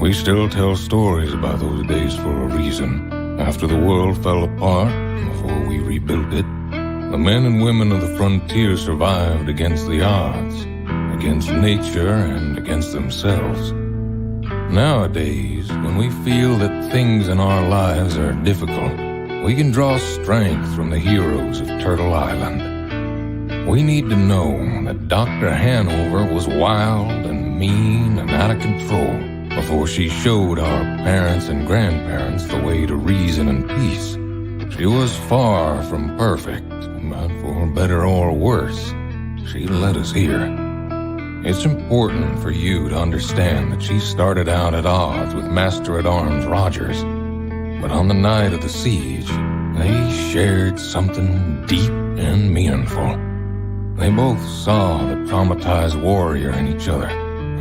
We still tell stories about those days for a reason. After the world fell apart, before we rebuilt it, the men and women of the frontier survived against the odds, against nature and against themselves. Nowadays, when we feel that things in our lives are difficult, we can draw strength from the heroes of Turtle Island. We need to know that Dr. Hanover was wild and mean and out of control before she showed our parents and grandparents the way to reason and peace. She was far from perfect, but for better or worse, she led us here. It's important for you to understand that she started out at odds with Master-at-Arms Rogers, but on the night of the siege, they shared something deep and meaningful. They both saw the traumatized warrior in each other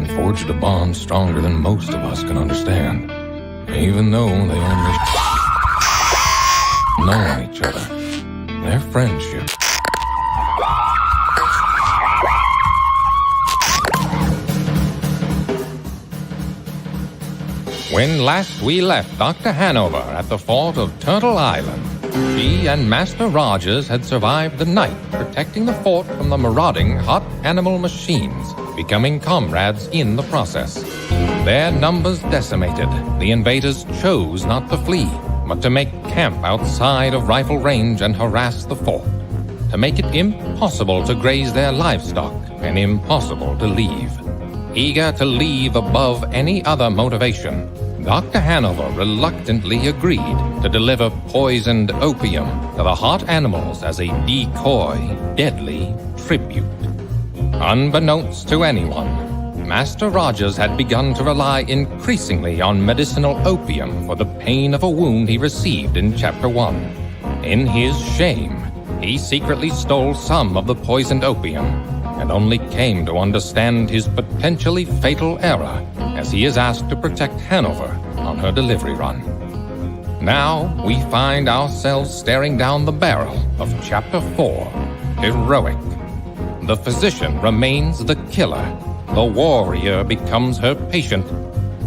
and forged a bond stronger than most of us can understand, even though they only know each other. Their friendship. When last we left Dr. Hanover at the fort of Turtle Island, she and Master Rogers had survived the night, protecting the fort from the marauding hot animal machines, becoming comrades in the process. Their numbers decimated, the invaders chose not to flee, but to make camp outside of rifle range and harass the fort, to make it impossible to graze their livestock and impossible to leave. Eager to leave above any other motivation, Dr. Hanover reluctantly agreed to deliver poisoned opium to the hot animals as a decoy, deadly tribute. Unbeknownst to anyone, Master Rogers had begun to rely increasingly on medicinal opium for the pain of a wound he received in Chapter 1. In his shame, he secretly stole some of the poisoned opium and only came to understand his potentially fatal error as he is asked to protect Hanover on her delivery run. Now we find ourselves staring down the barrel of Chapter 4, Heroic. The physician remains the killer, the warrior becomes her patient,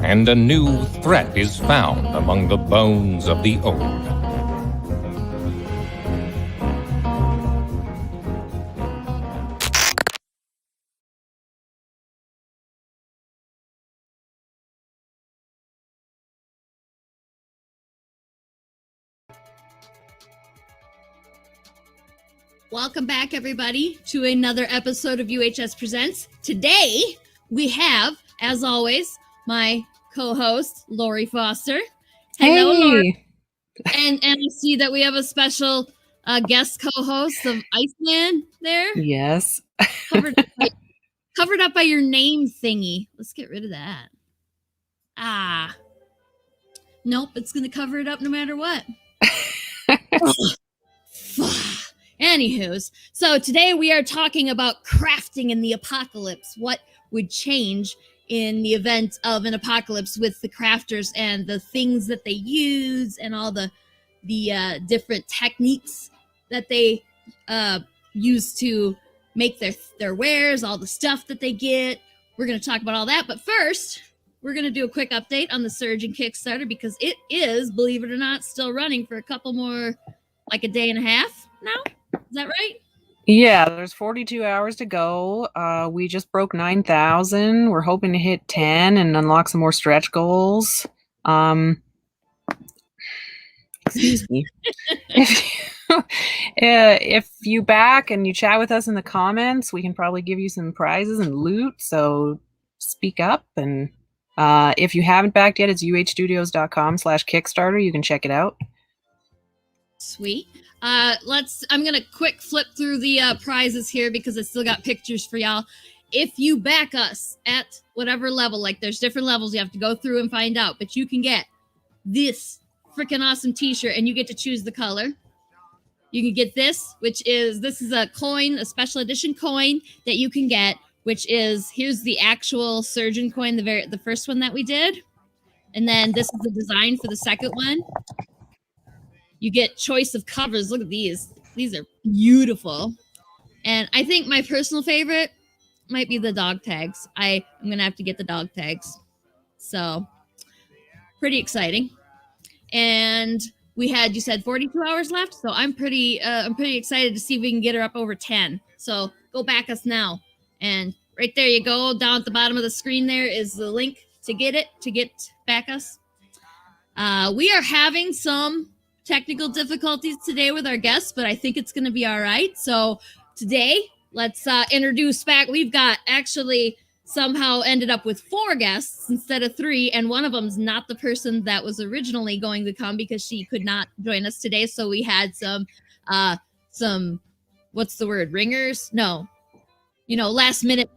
and a new threat is found among the bones of the old. Welcome back, everybody, to another episode of UHS Presents. Today, we have, as always, my co-host, Lori Foster. Hello, hey. Lori. And I see that we have a special guest co-host of Iceman there. Yes. Covered up by your name thingy. Let's get rid of that. Nope, it's going to cover it up no matter what. Anywho's, so today we are talking about crafting in the apocalypse. What would change in the event of an apocalypse with the crafters and the things that they use and all the different techniques that they use to make their wares, all the stuff that they get. We're going to talk about all that. But first, we're going to do a quick update on the Surgeon Kickstarter because it is, believe it or not, still running for a couple more, like a day and a half now. Is that right? Yeah, there's 42 hours to go. We just broke 9,000. We're hoping to hit 10 and unlock some more stretch goals. Excuse me. If you back and you chat with us in the comments, we can probably give you some prizes and loot. So speak up. And if you haven't backed yet, it's uhstudios.com/Kickstarter. You can check it out. Sweet. I'm gonna quick flip through the prizes here because I still got pictures for y'all. If you back us at whatever level, like there's different levels you have to go through and find out, but you can get this freaking awesome t-shirt and you get to choose the color. You can get this is a coin, a special edition coin that you can get, which is, here's the actual surgeon coin, the first one that we did. And then this is the design for the second one. You get choice of covers. Look at these. These are beautiful. And I think my personal favorite might be the dog tags. I'm going to have to get the dog tags. So pretty exciting. And we had, you said 42 hours left, so I'm pretty excited to see if we can get her up over 10. So go back us now, and right there you go. Down at the bottom of the screen there is the link to get back us. We are having some technical difficulties today with our guests, but I think it's going to be all right. So today, let's introduce back. We've got actually somehow ended up with 4 guests instead of 3, and one of them's not the person that was originally going to come because she could not join us today. So we had some what's the word, ringers? No, last minute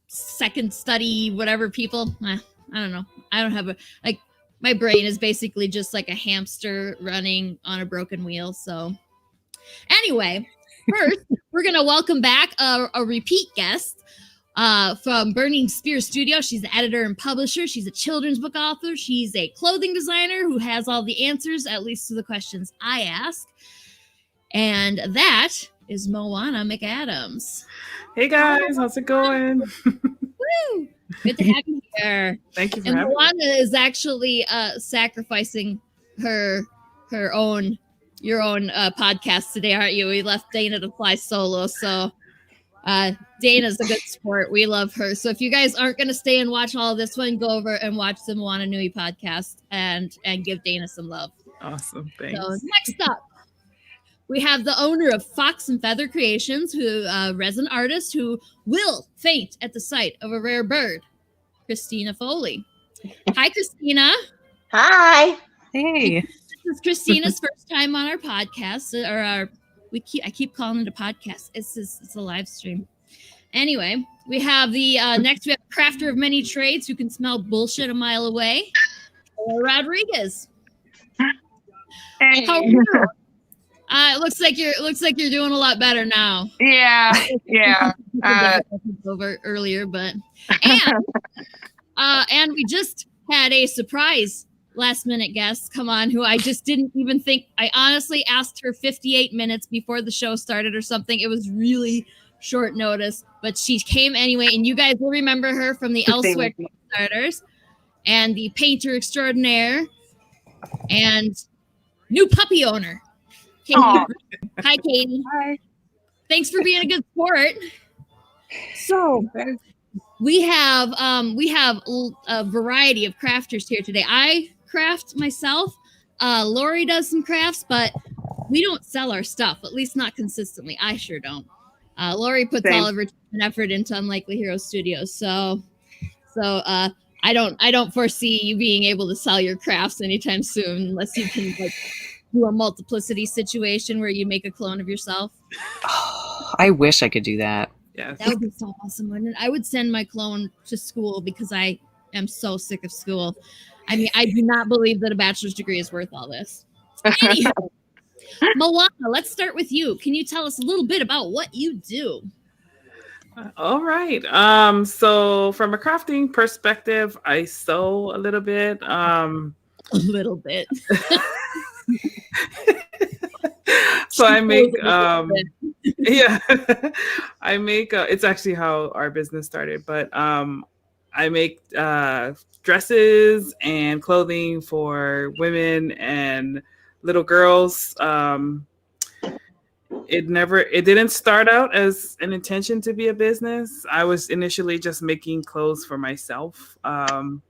second study whatever people. I don't know. I don't have my brain is basically just like a hamster running on a broken wheel. So anyway, first we're gonna welcome back a repeat guest. From Burning Spear Studio. She's the editor and publisher. She's a children's book author. She's a clothing designer who has all the answers, at least to the questions I ask. And that is Moana McAdams. Hey guys, how's it going? Woo! Good to have you here. Thank you for and having me. Moana is actually sacrificing your own podcast today, aren't you? We left Dana to fly solo, so Dana's a good sport. We love her. So if you guys aren't going to stay and watch all of this one, go over and watch the Moana Nui podcast and give Dana some love. Awesome. Thanks. So next up, we have the owner of Fox and Feather Creations, who resin artist who will faint at the sight of a rare bird, Kristina Foley. Hi, Kristina. Hi. Hey. This is Kristina's first time on our podcast, I keep calling it a podcast. It's a live stream. Anyway, we have the next we have crafter of many trades who can smell bullshit a mile away, Rodriguez. Hey. How are you? It looks like you're doing a lot better now. Yeah. Over earlier, but and we just had a surprise last minute guest come on who I just didn't even think. I honestly asked her 58 minutes before the show started or something. It was really short notice, but she came anyway, and you guys will remember her from the Elsewhere Kickstarters and the painter extraordinaire and new puppy owner, Katie. Hi, Katie. Hi. Thanks for being a good sport. So we have a variety of crafters here today. I craft myself. Lori does some crafts, but we don't sell our stuff, at least not consistently. I sure don't. Lori puts all of her time and effort into Unlikely Hero Studios, so I don't foresee you being able to sell your crafts anytime soon, unless you can do a multiplicity situation where you make a clone of yourself. Oh, I wish I could do that. Yes. That would be so awesome, wouldn't it? I would send my clone to school because I am so sick of school. I mean, I do not believe that a bachelor's degree is worth all this. Anyhow, Moana, let's start with you. Can you tell us a little bit about what you do? All right. So from a crafting perspective, I sew a little bit. A little bit. So I make yeah, I make it's actually how our business started, but I make dresses and clothing for women and little girls. It didn't start out as an intention to be a business. I was initially just making clothes for myself. I'm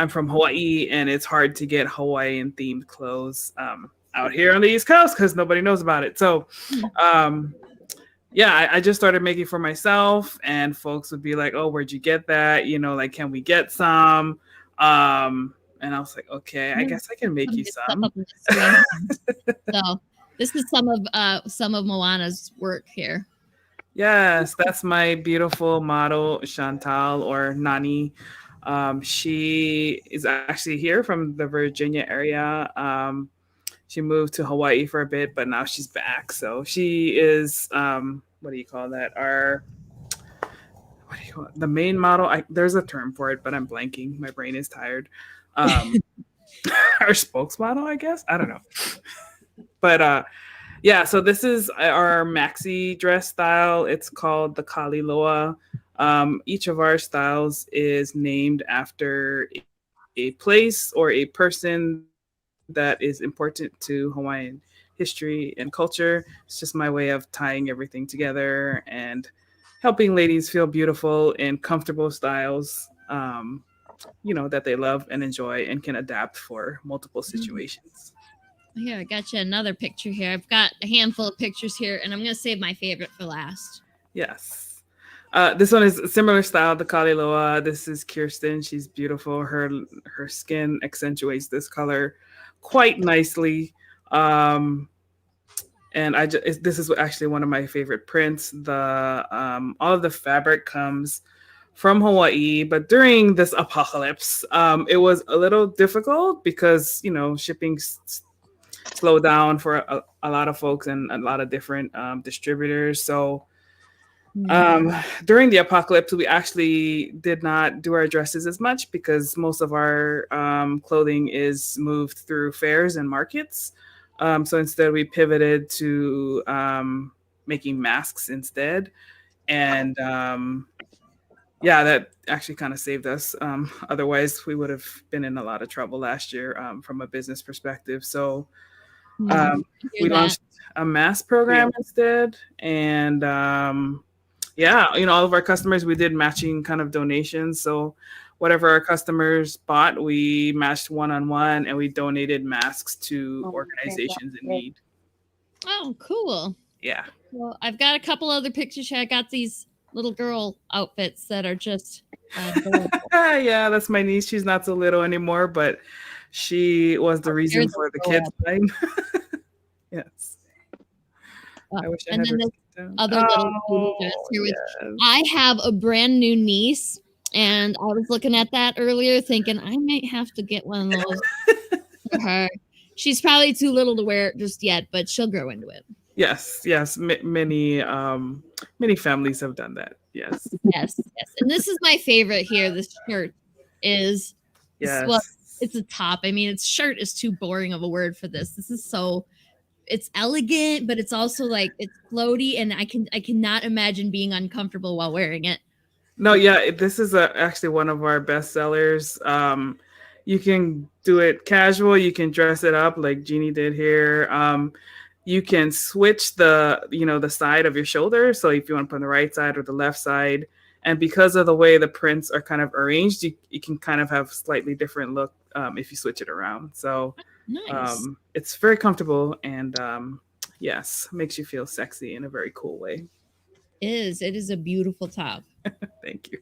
from Hawaii, and it's hard to get Hawaiian themed clothes out here on the East Coast because nobody knows about it. So I just started making for myself, and folks would be like, "Oh, where'd you get that? Can we get some?" And I was like, "Okay, I guess I can make you some." So this is some of Moana's work here. Yes, that's my beautiful model, Chantal, or Nani. She is actually here from the Virginia area. She moved to Hawaii for a bit, but now she's back. So she is, what do you call that? The main model? There's a term for it, but I'm blanking. My brain is tired. Our spokesmodel, I guess. I don't know. But so this is our maxi dress style. It's called the Kaliloa. Each of our styles is named after a place or a person that is important to Hawaiian history and culture. It's just my way of tying everything together and helping ladies feel beautiful in comfortable styles, that they love and enjoy and can adapt for multiple situations. Here, I got you another picture here. I've got a handful of pictures here, and I'm going to save my favorite for last. Yes. This one is a similar style to Kaliloa. This is Kirsten. She's beautiful. Her skin accentuates this color quite nicely. And this is actually one of my favorite prints. All of the fabric comes from Hawaii, but during this apocalypse, it was a little difficult because shipping slowed down for a lot of folks and a lot of different distributors. So during the apocalypse, we actually did not do our dresses as much because most of our clothing is moved through fairs and markets. So instead, we pivoted to making masks instead. And that actually kind of saved us. Otherwise, we would have been in a lot of trouble last year from a business perspective. So we launched a mask program instead. And all of our customers, we did matching kind of donations. So whatever our customers bought, we matched one-on-one, and we donated masks to organizations in need. Oh, cool. Yeah. Well, I've got a couple other pictures here. I got these little girl outfits that are just yeah, that's my niece. She's not so little anymore, but she was the reason for the kids' time. Yes. I wish I had then this other little dress here. I have a brand new niece, and I was looking at that earlier thinking I might have to get one of those for her. She's probably too little to wear it just yet, but she'll grow into it. Yes. Many families have done that. Yes. Yes. And this is my favorite here. This shirt is, well, it's a top. I mean, shirt is too boring of a word for this. This is it's elegant, but it's also like it's floaty, and I cannot imagine being uncomfortable while wearing it. No, yeah, this is actually one of our best sellers. You can do it casual. You can dress it up like Jeannie did here. You can switch the side of your shoulder. So if you want to put on the right side or the left side, and because of the way the prints are kind of arranged, you can kind of have slightly different look if you switch it around. So nice. It's very comfortable and makes you feel sexy in a very cool way. It is a beautiful top. Thank you.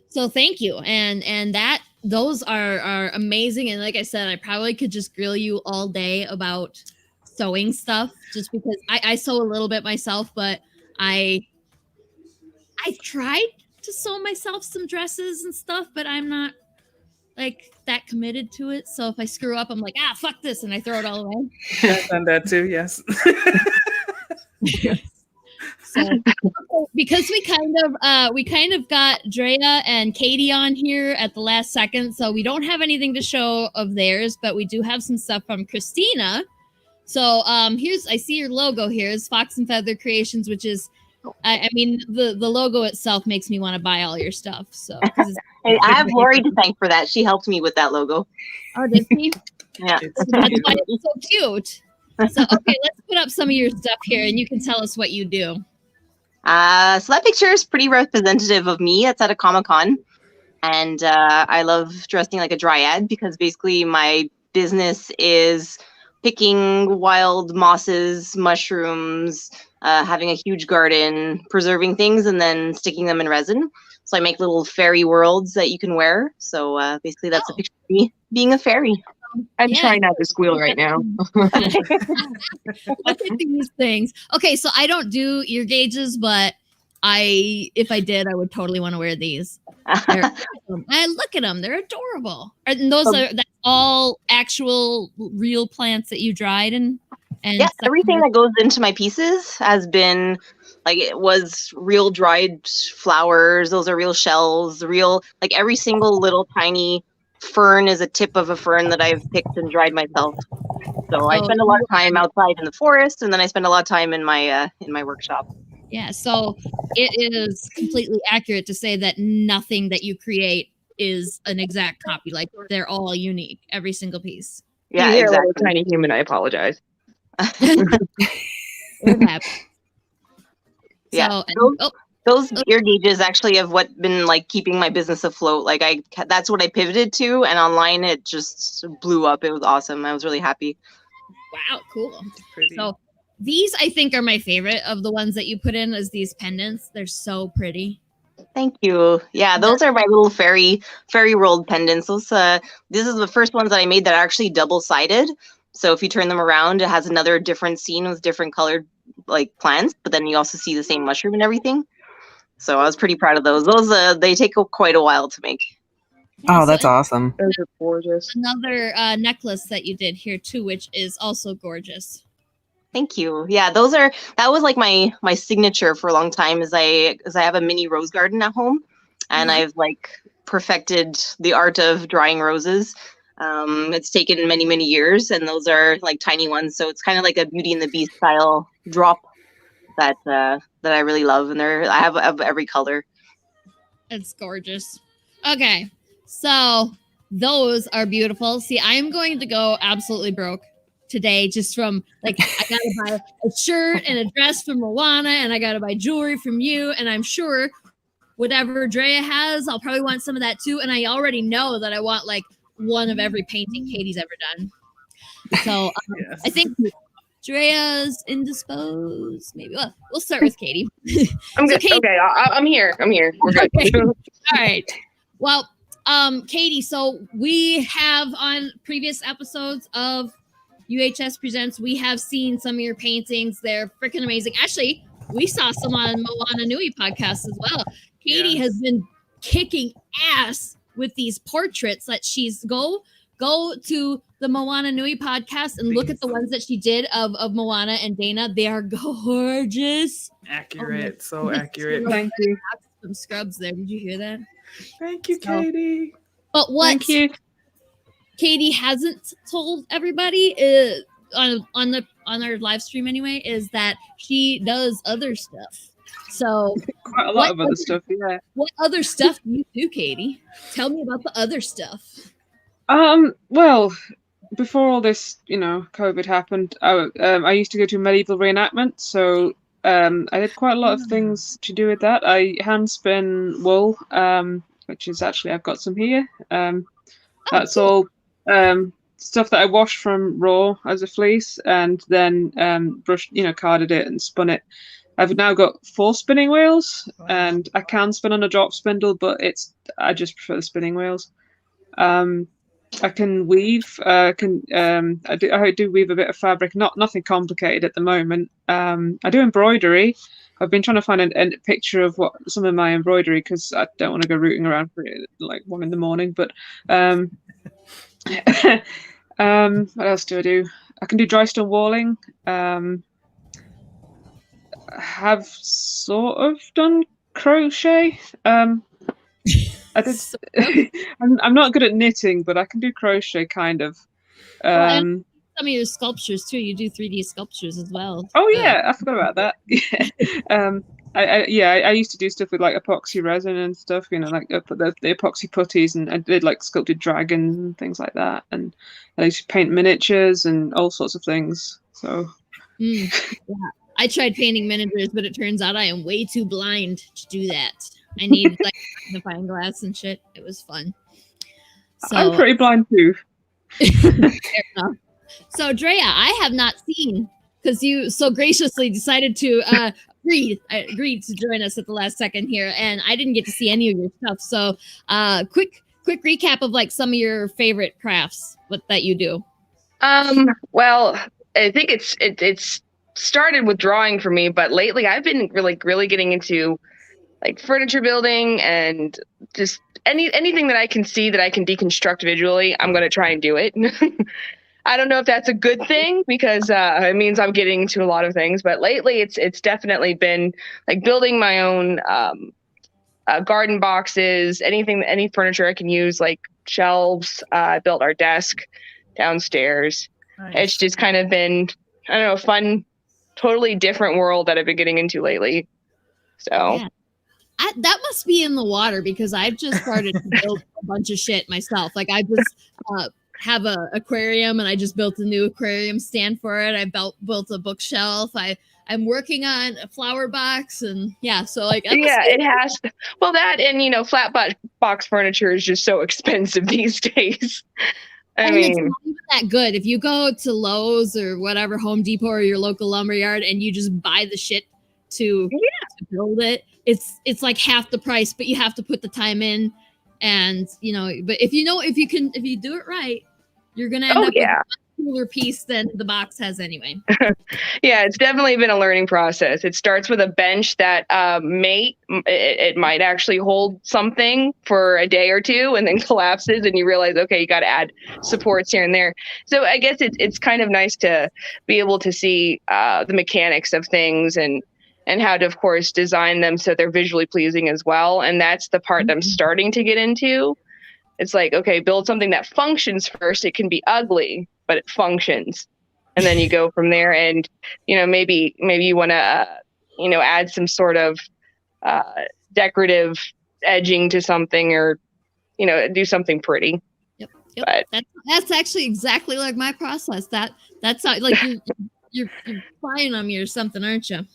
So thank you. And those are amazing. And like I said, I probably could just grill you all day about sewing stuff just because I sew a little bit myself, but I've tried to sew myself some dresses and stuff, but I'm not like that committed to it. So if I screw up, I'm like, fuck this, and I throw it all away. I've done that too, yes. So, because we kind of got Drea and Katie on here at the last second, so we don't have anything to show of theirs, but we do have some stuff from Kristina. So I see your logo here is Fox and Feather Creations, which is I mean the logo itself makes me want to buy all your stuff. So hey, I have Lori to thank for that. She helped me with that logo. Oh, did she? Yeah. That's why it's so cute. So okay, let's put up some of your stuff here, and you can tell us what you do. So that picture is pretty representative of me. It's at a Comic-Con. And I love dressing like a dryad because basically my business is picking wild mosses, mushrooms, having a huge garden, preserving things, and then sticking them in resin. So I make little fairy worlds that you can wear. So basically that's a picture of me being a fairy. I'm trying not to squeal right now. Look at these things. Okay, so I don't do ear gauges, but if I did, I would totally want to wear these. I look at them; they're adorable. And that's all actual real plants that you dried and yeah, everything that goes into my pieces has been it was real dried flowers. Those are real shells. Like every single little tiny fern is a tip of a fern that I've picked and dried myself. So I spend a lot of time outside in the forest, and then I spend a lot of time in my workshop. Yeah, so it is completely accurate to say that nothing that you create is an exact copy. Like they're all unique, every single piece. Yeah, you hear a exactly. little tiny human, I apologize. It happens. Yeah, So, those ear gauges actually have what been like keeping my business afloat. Like that's what I pivoted to, and online it just blew up. It was awesome. I was really happy. wow, cool. Pretty. So these I think are my favorite of the ones that you put in, as these pendants. They're so pretty. Thank you. Yeah, those are my little fairy world pendants. Those this is the first ones that I made that are actually double-sided. So if you turn them around, it has another different scene with different colored like plants, but then you also see the same mushroom and everything. So I was pretty proud of those. Those they take quite a while to make. Oh, that's awesome. Those are gorgeous. Another necklace that you did here too, which is also gorgeous. Thank you. Yeah, that was like my signature for a long time. Is I have a mini rose garden at home, and I've like perfected the art of drying roses. It's taken many years, and those are like tiny ones. So it's kind of like a Beauty and the Beast style drop that I really love, and I have of every color. It's gorgeous. Okay, so those are beautiful. See, I'm going to go absolutely broke today, just from like I gotta buy a shirt and a dress from Moana, and I gotta buy jewelry from you, and I'm sure whatever Drea has, I'll probably want some of that too. And I already know that I want like one of every painting Katie's ever done. So Yes. I think Drea's indisposed. Maybe we'll start with Katie. I'm So good. Katie- Okay, I'm here. We're good. Okay. All right. Well, Katie, so we have on previous episodes of UHS Presents, we have seen some of your paintings. They're freaking amazing. Actually, we saw some on Moana Nui podcast as well. Katie has been kicking ass with these portraits that she's go to the Moana Nui podcast and look at the ones that she did of Moana and Dana. They are gorgeous. Accurate. So accurate. Thank you. Some scrubs there. Did you hear that? Thank you, Katie. But what Thank you. Katie hasn't told everybody on our live stream anyway is that she does other stuff. So Quite a lot of other stuff, yeah. what other stuff do you do, Katie? Tell me about the other stuff. Well, before all this, COVID happened, I used to go to medieval reenactment, so I did quite a lot of things to do with that. I hand spin wool, which is actually I've got some here. That's all stuff that I washed from raw as a fleece, and then brushed, carded it and spun it. I've now got 4 spinning wheels, and I can spin on a drop spindle, but I just prefer the spinning wheels. I can weave. I do weave a bit of fabric. Nothing complicated at the moment. I do embroidery. I've been trying to find a picture of some of my embroidery because I don't want to go rooting around for it like 1 a.m. But what else do I do? I can do dry stone walling. Have sort of done crochet. I did. I'm not good at knitting, but I can do crochet kind of. Some of your sculptures too. You do 3D sculptures as well. Oh yeah, I forgot about that. Yeah. I used to do stuff with like epoxy resin and stuff. Like the epoxy putties, and I did like sculpted dragons and things like that. And I used to paint miniatures and all sorts of things. So. Yeah. I tried painting miniatures, but it turns out I am way too blind to do that. I need like magnifying glass and shit. It was fun. So, I'm pretty blind too. Fair enough. So Drea, I have not seen, because you so graciously decided to agreed to join us at the last second here, and I didn't get to see any of your stuff. So quick recap of like some of your favorite crafts that you do. Well, I think it's started with drawing for me, but lately I've been really getting into like furniture building and just anything that I can see that I can deconstruct visually. I'm going to try and do it. I don't know if that's a good thing because it means I'm getting into a lot of things, but lately it's definitely been like building my own garden boxes, any furniture I can use, like shelves. I built our desk downstairs. Nice. It's just kind of been, I don't know, fun, totally different world that I've been getting into lately. So Yeah. That must be in the water because I've just started to build a bunch of shit myself. Like I just have a aquarium and I just built a new aquarium stand for it. I built a bookshelf. I'm working on a flower box and yeah. So like it has. Well, that and flat box furniture is just so expensive these days. I mean, it's not even that good. If you go to Lowe's or whatever, Home Depot or your local lumberyard, and you just buy the shit to build it, it's like half the price, but you have to put the time in, and But if you do it right, you're gonna end up with a cooler piece than the box has anyway. Yeah, it's definitely been a learning process. It starts with a bench that it might actually hold something for a day or two and then collapses and you realize, okay, you got to add supports here and there. So I guess it's kind of nice to be able to see the mechanics of things and how to, of course, design them so they're visually pleasing as well. And that's the part that I'm starting to get into. It's like, okay, build something that functions first. It can be ugly, but it functions. And then you go from there and, maybe you want to, add some sort of decorative edging to something or, do something pretty. Yep. But that's actually exactly like my process. That's not like you're spying on me or something, aren't you?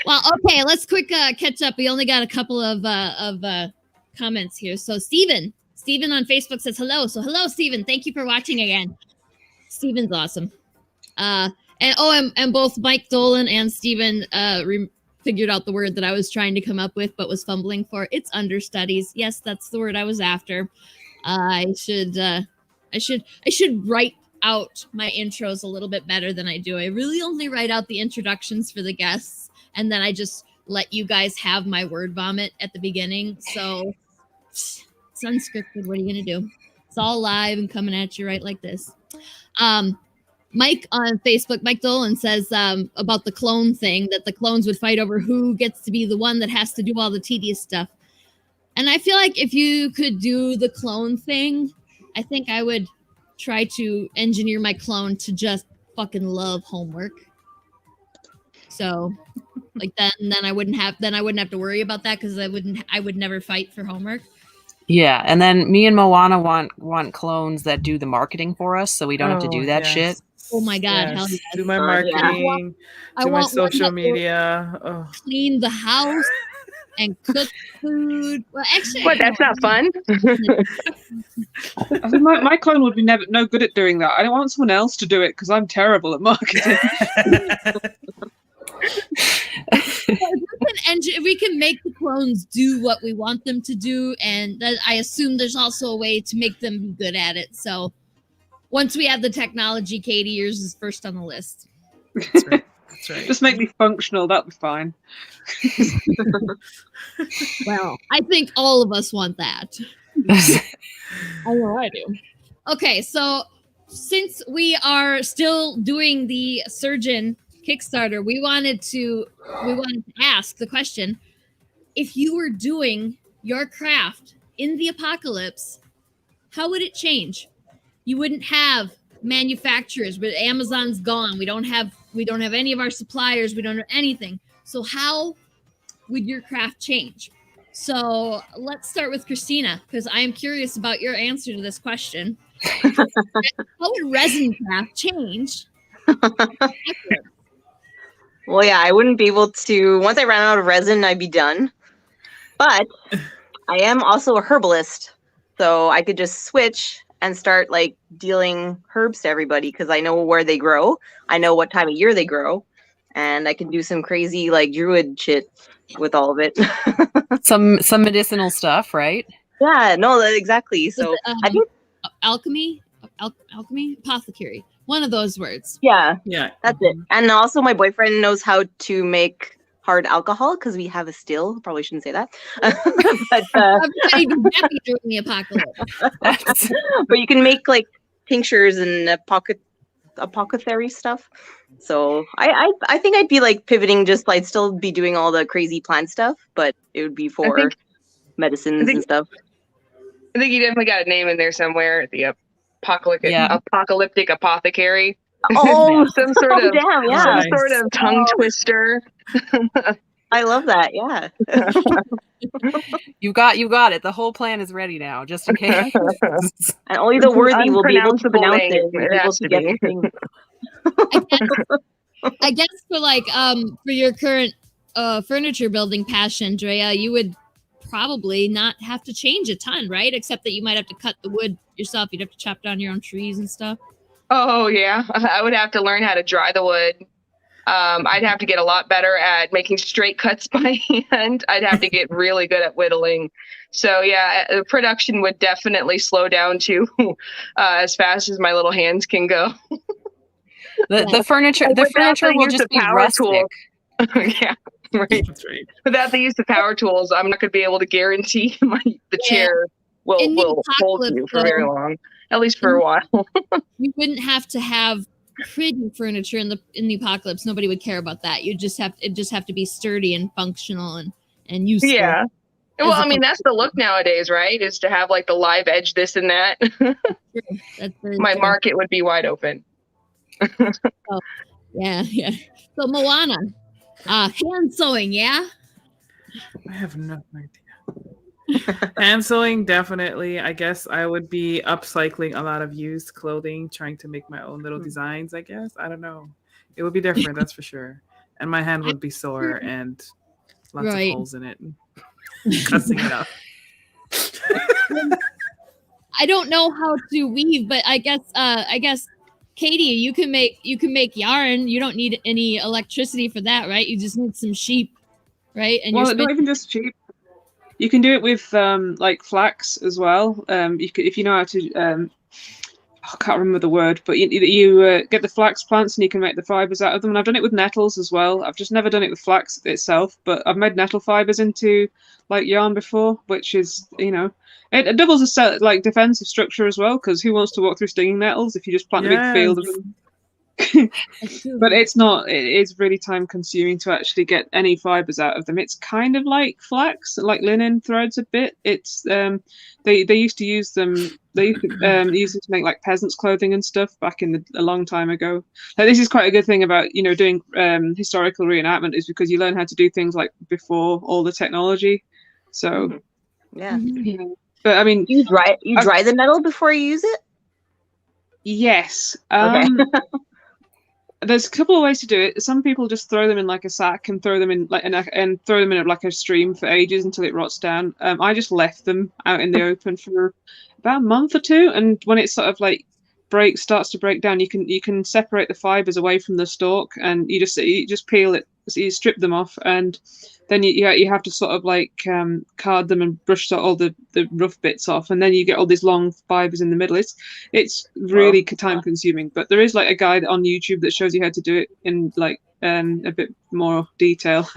Well, okay, let's quick catch up. We only got a couple of comments here. So Steven on Facebook says hello. So hello, Steven. Thank you for watching again. Steven's awesome. And both Mike Dolan and Steven figured out the word that I was trying to come up with but was fumbling for. It's understudies. Yes, that's the word I was after. I should write out my intros a little bit better than I do. I really only write out the introductions for the guests and then I just let you guys have my word vomit at the beginning. So it's unscripted. What are you going to do? It's all live and coming at you right like this. Mike on Facebook, Mike Dolan says about the clone thing, that the clones would fight over who gets to be the one that has to do all the tedious stuff. And I feel like if you could do the clone thing, I think I would try to engineer my clone to just fucking love homework. So like then I wouldn't have to worry about that because I would never fight for homework. Yeah, and then me and Moana want clones that do the marketing for us, so we don't have to do that shit. Oh my god! Yes. Hell yes. Do my marketing, do my social media, clean the house and cook food. Well, actually, that's not fun. I think my clone would be no good at doing that. I don't want someone else to do it because I'm terrible at marketing. We can make the clones do what we want them to do, and I assume there's also a way to make them be good at it. So once we have the technology, Katie, yours is first on the list. That's right. That's right. Just make me functional. That'll be fine. Well, I think all of us want that. I know I do. Okay, so since we are still doing the Surgeon Kickstarter, we wanted to ask the question: if you were doing your craft in the apocalypse, how would it change? You wouldn't have manufacturers, but Amazon's gone. We don't have any of our suppliers. We don't have anything. So how would your craft change? So let's start with Kristina, because I am curious about your answer to this question. How would resin craft change? Well, yeah, I wouldn't be able to. Once I ran out of resin, I'd be done. But I am also a herbalist, so I could just switch and start like dealing herbs to everybody because I know where they grow. I know what time of year they grow, and I can do some crazy like druid shit with all of it. some medicinal stuff, right? Yeah, no, exactly. So I think alchemy, apothecary. One of those words. Yeah, that's it. Mm-hmm. And also, my boyfriend knows how to make hard alcohol because we have a still. Probably shouldn't say that. But I'm happy during the apocalypse. But you can make like tinctures and apothecary stuff. So I think I'd be like pivoting. Just I'd still be doing all the crazy plant stuff, but it would be for medicines and stuff. I think you definitely got a name in there somewhere. The apocalyptic apothecary. Oh, some sort of damn, yeah. some sort of tongue twister. I love that. Yeah. You got it. The whole plan is ready now, just in case. And only the worthy will be able to Unpronounceable pronounce name. it and It be able has to to get be. the thing. I guess for like for your current furniture building passion, Drea, you would probably not have to change a ton, right? Except that you might have to cut the wood yourself. You'd have to chop down your own trees and stuff. Oh yeah, I would have to learn how to dry the wood. I'd have to get a lot better at making straight cuts by hand. I'd have to get really good at whittling. So yeah, the production would definitely slow down to as fast as my little hands can go. The furniture will just be rustic. Yeah, right. That's right. Without the use of power tools, I'm not going to be able to guarantee the chair In the will hold you for very apocalypse, long, at least for a while. You wouldn't have to have pretty furniture in the apocalypse. Nobody would care about that. It'd just have to be sturdy and functional and useful. Yeah. Well, I mean, that's the look nowadays, right? Is to have like the live edge, this and that. That's very My true. market would be wide open. Yeah. So Moana, hand sewing, yeah. I have no idea. Hand sewing, definitely. I guess I would be upcycling a lot of used clothing, trying to make my own little designs, I guess. I don't know. It would be different, that's for sure. And my hand would be sore and lots of holes in it. Cussing it up. I don't know how to weave, but I guess Katie, you can make yarn. You don't need any electricity for that, right? You just need some sheep, right? And Well, not even just cheap. You can do it with like flax as well. If you know how to. I can't remember the word, but you get the flax plants and you can make the fibers out of them. And I've done it with nettles as well. I've just never done it with flax itself, but I've made nettle fibers into like yarn before, which is, it doubles as like defensive structure as well, because who wants to walk through stinging nettles if you just plant a big field of them? But it's not. It is really time consuming to actually get any fibers out of them. It's kind of like flax, like linen threads a bit. It's they used to use them. They used to use it to make like peasants' clothing and stuff back in a long time ago. Like, this is quite a good thing about doing historical reenactment, is because you learn how to do things like before all the technology. So yeah. But I mean, you dry the nettle before you use it. Yes. Okay. There's a couple of ways to do it. Some people just throw them in like a sack and throw them in like a stream for ages until it rots down. I just left them out in the open for about a month or two, and when it sort of like starts to break down, you can separate the fibers away from the stalk, and you just peel it. So you strip them off, and then you have to sort of like card them and brush all the rough bits off, and then you get all these long fibers in the middle. It's really time consuming, but there is like a guide on YouTube that shows you how to do it in like a bit more detail.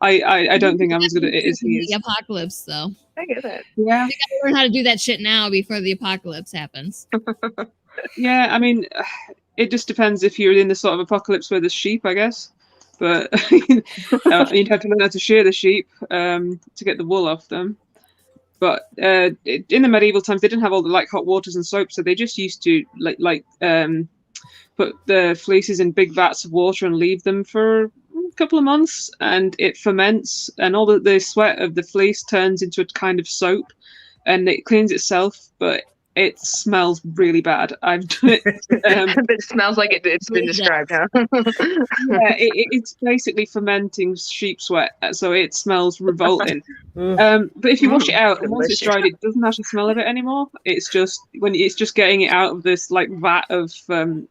I don't think I'm as good at it as he is. The apocalypse, though. I get it. Yeah, you gotta learn how to do that shit now before the apocalypse happens. Yeah, I mean, it just depends if you're in the sort of apocalypse where there's sheep, I guess. But you'd have to learn how to shear the sheep to get the wool off them. But in the medieval times, they didn't have all the like hot waters and soap, so they just used to put the fleeces in big vats of water and leave them for a couple of months, and it ferments, and all the sweat of the fleece turns into a kind of soap, and it cleans itself, but it smells really bad. I've done it. It smells like it's been described, huh? Yeah, it's basically fermenting sheep sweat, so it smells revolting. But if you wash it out, and once it's dried, it doesn't have the smell of it anymore. It's just getting it out of this like vat of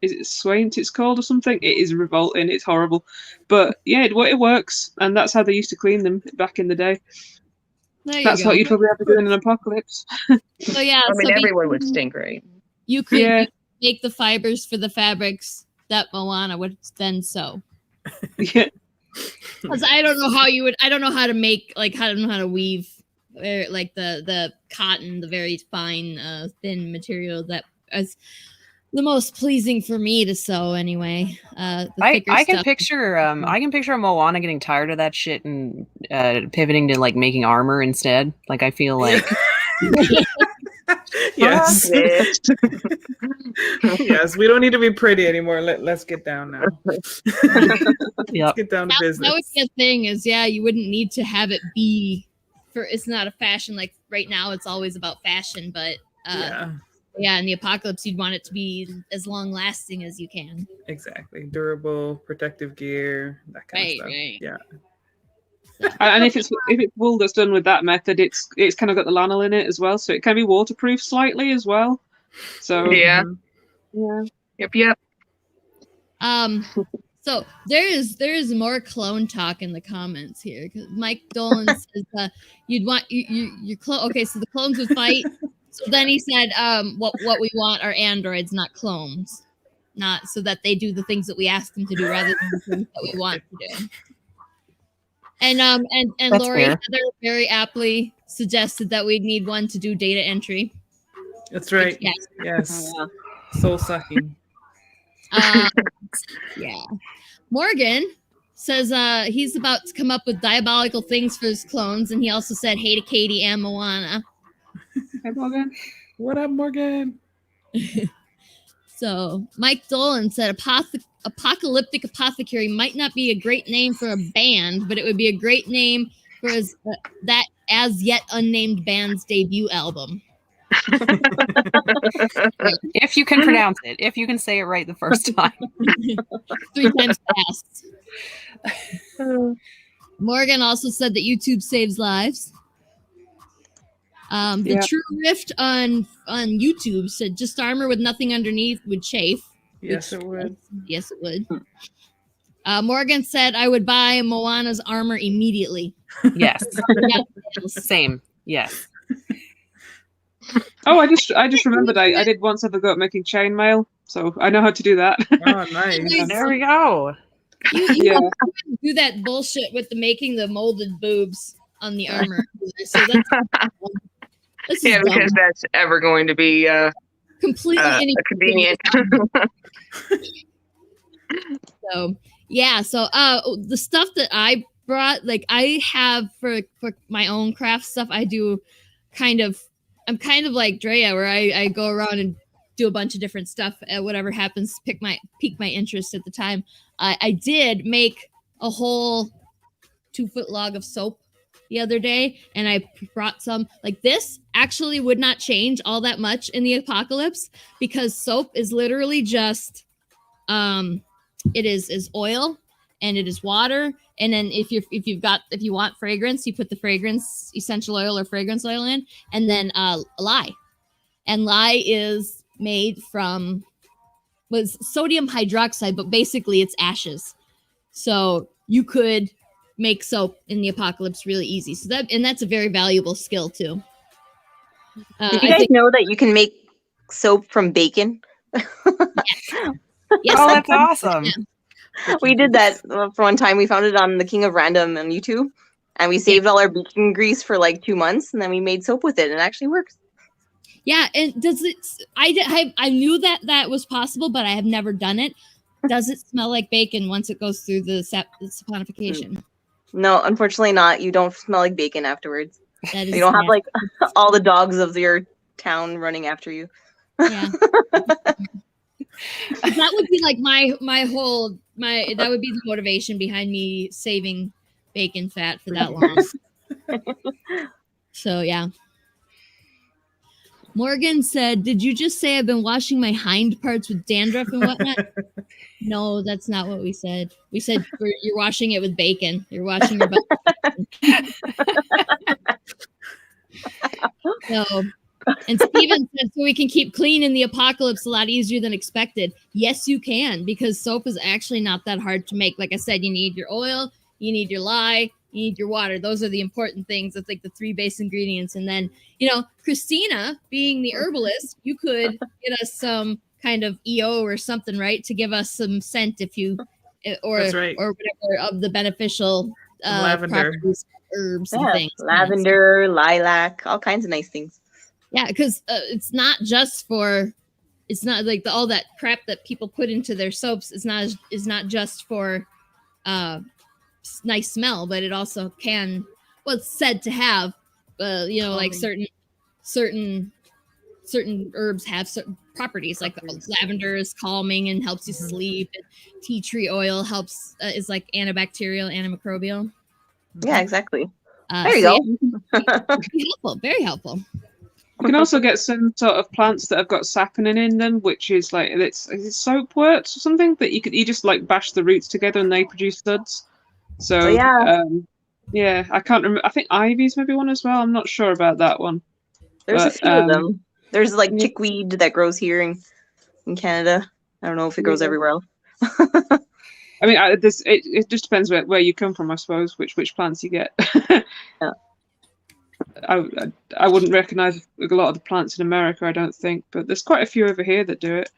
is it swaint it's called or something? It is revolting. It's horrible, but yeah, it works, and that's how they used to clean them back in the day. That's what you'd probably have to do in an apocalypse. So yeah, I mean, everyone would stink, right? You could make the fibers for the fabrics that Moana would then sew. Yeah. Because I don't know how to make, like, I don't know how to weave like the cotton, the very fine thin material that is the most pleasing for me to sew anyway. I can picture Moana getting tired of that shit and pivoting to like making armor instead. Like, I feel like Yes. Bitch. Yes, we don't need to be pretty anymore. Let's get down now. Yep. Let's get down to That would business. be a thing is, yeah, you wouldn't need to have it be for, it's not a fashion. Like right now, it's always about fashion, but yeah, in the apocalypse, you'd want it to be as long lasting as you can. Exactly. Durable, protective gear, that kind of stuff. Right. Yeah. And if it's wool that's done with that method, it's kind of got the lanol in it as well, so it can be waterproof slightly as well. So Yeah. yeah. Yep. So there is more clone talk in the comments here because Mike Dolan says you'd want your clone. Okay, so the clones would fight. So then he said, what we want are androids, not clones, not so that they do the things that we ask them to do rather than the things that we want to do. And That's Lori fair. Heather very aptly suggested that we'd need one to do data entry. That's right. Yes. Yes. Yeah. Soul sucking. Yeah. Morgan says he's about to come up with diabolical things for his clones, and he also said, "Hey to Katie and Moana." Hey, Morgan. What up, Morgan? So Mike Dolan said apocalyptic apothecary might not be a great name for a band, but it would be a great name for that as yet unnamed band's debut album. If you can pronounce it, if you can say it right the first time. 3 times fast. Morgan also said that YouTube saves lives. The Yeah. True Rift on YouTube said just armor with nothing underneath would chafe. Yes, which- it would. Yes, it would. Morgan said I would buy Moana's armor immediately. Yes. Yeah. Same. Yes. Oh, I just remembered I did once have a go at making chainmail, so I know how to do that. Oh, nice. There we go. You Yeah. do that bullshit with the making the molded boobs on the armor. So that's Yeah, because that's ever going to be completely convenient. So yeah, so the stuff that I brought, like I have for my own craft stuff, I'm kind of like Drea, where I go around and do a bunch of different stuff. Whatever happens, pique my interest at the time. I did make a whole 2-foot log of soap the other day, and I brought some. Like this actually would not change all that much in the apocalypse because soap is literally just it is oil and it is water, and then if you want fragrance, you put the fragrance essential oil or fragrance oil in, and then lye. And lye is made from was sodium hydroxide, but basically it's ashes. So you could make soap in the apocalypse really easy. So that's a very valuable skill too. Did you guys know that you can make soap from bacon? Yes, Oh, that's awesome. We did that for one time. We found it on the King of Random on YouTube, and we saved all our bacon grease for like 2 months, and then we made soap with it, and it actually works. Yeah, and does it? I knew that was possible, but I have never done it. Does it smell like bacon once it goes through the saponification? No, unfortunately not. You don't smell like bacon afterwards. That is You don't have nasty. like all the dogs of your town running after you. Yeah. That would be like my that would be the motivation behind me saving bacon fat for that long. So yeah. Morgan said, "Did you just say I've been washing my hind parts with dandruff and whatnot?" No, that's not what we said. We said you're washing it with bacon. You're washing your butt. So, and Steven said, so we can keep clean in the apocalypse a lot easier than expected. Yes, you can, because soap is actually not that hard to make. Like I said, you need your oil, you need your lye, you need your water. Those are the important things. That's like the 3 base ingredients. And then, Kristina, being the herbalist, you could get us some kind of EO or something, right? To give us some scent That's right. or whatever of the beneficial Lavender. properties of herbs and Yeah, things. lavender, lilac, all kinds of nice things. Yeah, because it's not like all that crap that people put into their soaps is not just for nice smell, but it also can, well, it's said to have like certain certain herbs have certain properties, like lavender is calming and helps you sleep. And tea tree oil helps is like antibacterial, antimicrobial. Yeah, exactly. There you go. Very helpful. Very helpful. You can also get some sort of plants that have got saponin in them, which is like is it soapwort or something that you just like bash the roots together and they produce suds. So yeah, I can't remember. I think ivy's maybe one as well. I'm not sure about that one. There's a few of them. There's like chickweed that grows here in Canada. I don't know if it grows everywhere else. I mean, it just depends where you come from, I suppose, which plants you get. Yeah. I wouldn't recognize a lot of the plants in America, I don't think, but there's quite a few over here that do it.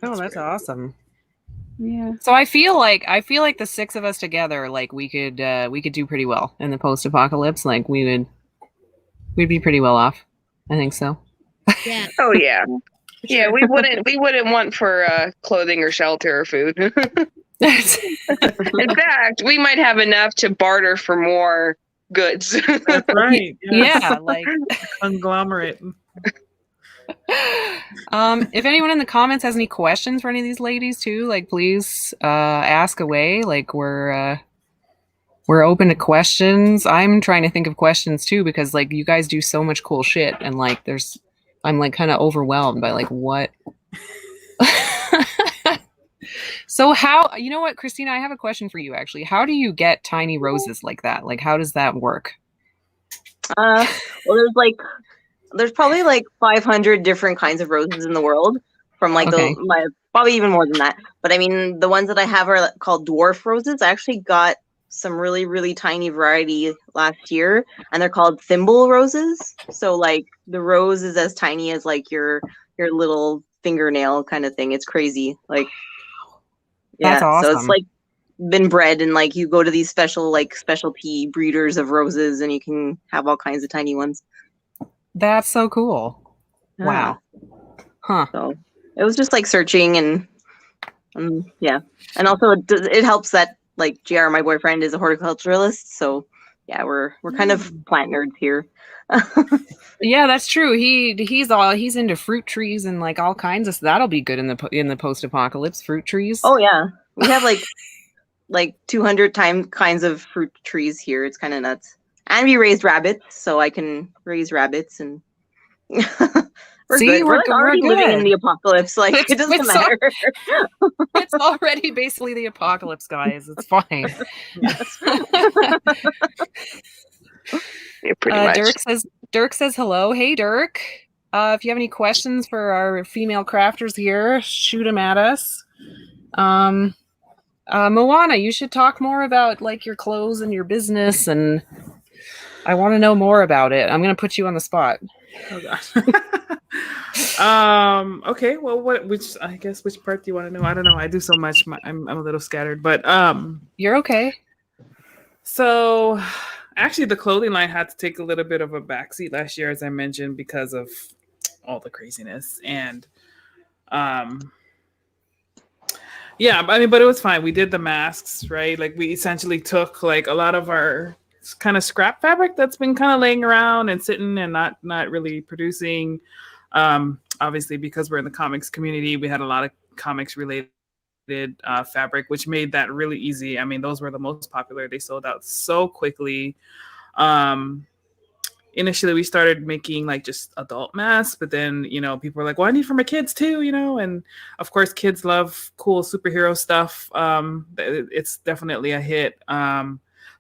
Oh, that's awesome. Yeah. So I feel like the six of us together, like we could do pretty well in the post-apocalypse. Like we'd be pretty well off. I think so. Yeah. Oh yeah. Yeah, we wouldn't want for clothing or shelter or food. In fact, we might have enough to barter for more goods. That's right. Yeah, like conglomerate. If anyone in the comments has any questions for any of these ladies too, like please ask away. Like we're open to questions. I'm trying to think of questions too because like you guys do so much cool shit and like I'm like kind of overwhelmed by like what. So how, you know what, Kristina, I have a question for you actually. How do you get tiny roses like that? Like how does that work? Well, there's probably like 500 different kinds of roses in the world from like probably even more than that. But I mean, the ones that I have are called dwarf roses. I actually got some really, really tiny variety last year and they're called thimble roses. So like the rose is as tiny as like your little fingernail kind of thing. It's crazy. Like, yeah, that's awesome. So it's like been bred and like you go to these specialty breeders of roses and you can have all kinds of tiny ones. That's so cool. Yeah. Wow. Huh. So it was just like searching and yeah. And also it helps that like JR, my boyfriend, is a horticulturalist. So yeah, we're kind of plant nerds here. Yeah, that's true. He's into fruit trees and like all kinds of. That'll be good in the post-apocalypse. Fruit trees. Oh yeah, we have like 200 kinds of fruit trees here. It's kind of nuts. And we raised rabbits, so I can raise rabbits and. We're good. We're like already living in the apocalypse. Like it doesn't matter. It's already basically the apocalypse, guys. It's fine. Yeah, pretty much. Dirk says hello. Hey, Dirk. If you have any questions for our female crafters here, shoot them at us. Moana, you should talk more about like your clothes and your business, and I want to know more about it. I'm going to put you on the spot. Oh gosh. Okay. Well, which part do you want to know? I don't know. I do so much. I'm a little scattered, but you're okay. So, actually, the clothing line had to take a little bit of a backseat last year, as I mentioned, because of all the craziness and yeah. I mean, but it was fine. We did the masks, right? Like we essentially took like a lot of our kind of scrap fabric that's been kind of laying around and sitting and not really producing. Obviously, because we're in the comics community, we had a lot of comics related fabric, which made that really easy. I mean, those were the most popular. They sold out so quickly. Initially, we started making like just adult masks, but then, people were like, well, I need for my kids too, and of course, kids love cool superhero stuff. It's definitely a hit.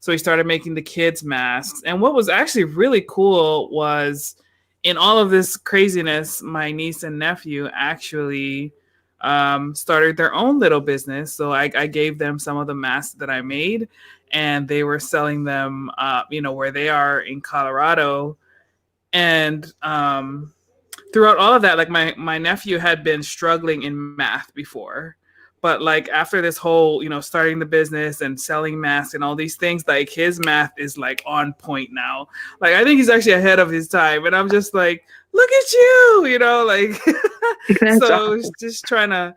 So we started making the kids masks. And what was actually really cool was in all of this craziness, my niece and nephew actually started their own little business. So I gave them some of the masks that I made and they were selling them, where they are in Colorado. And throughout all of that, like my nephew had been struggling in math before. But like after this whole, starting the business and selling masks and all these things, like his math is like on point now. Like I think he's actually ahead of his time. And I'm just like, look at you, like That's so awesome. just trying to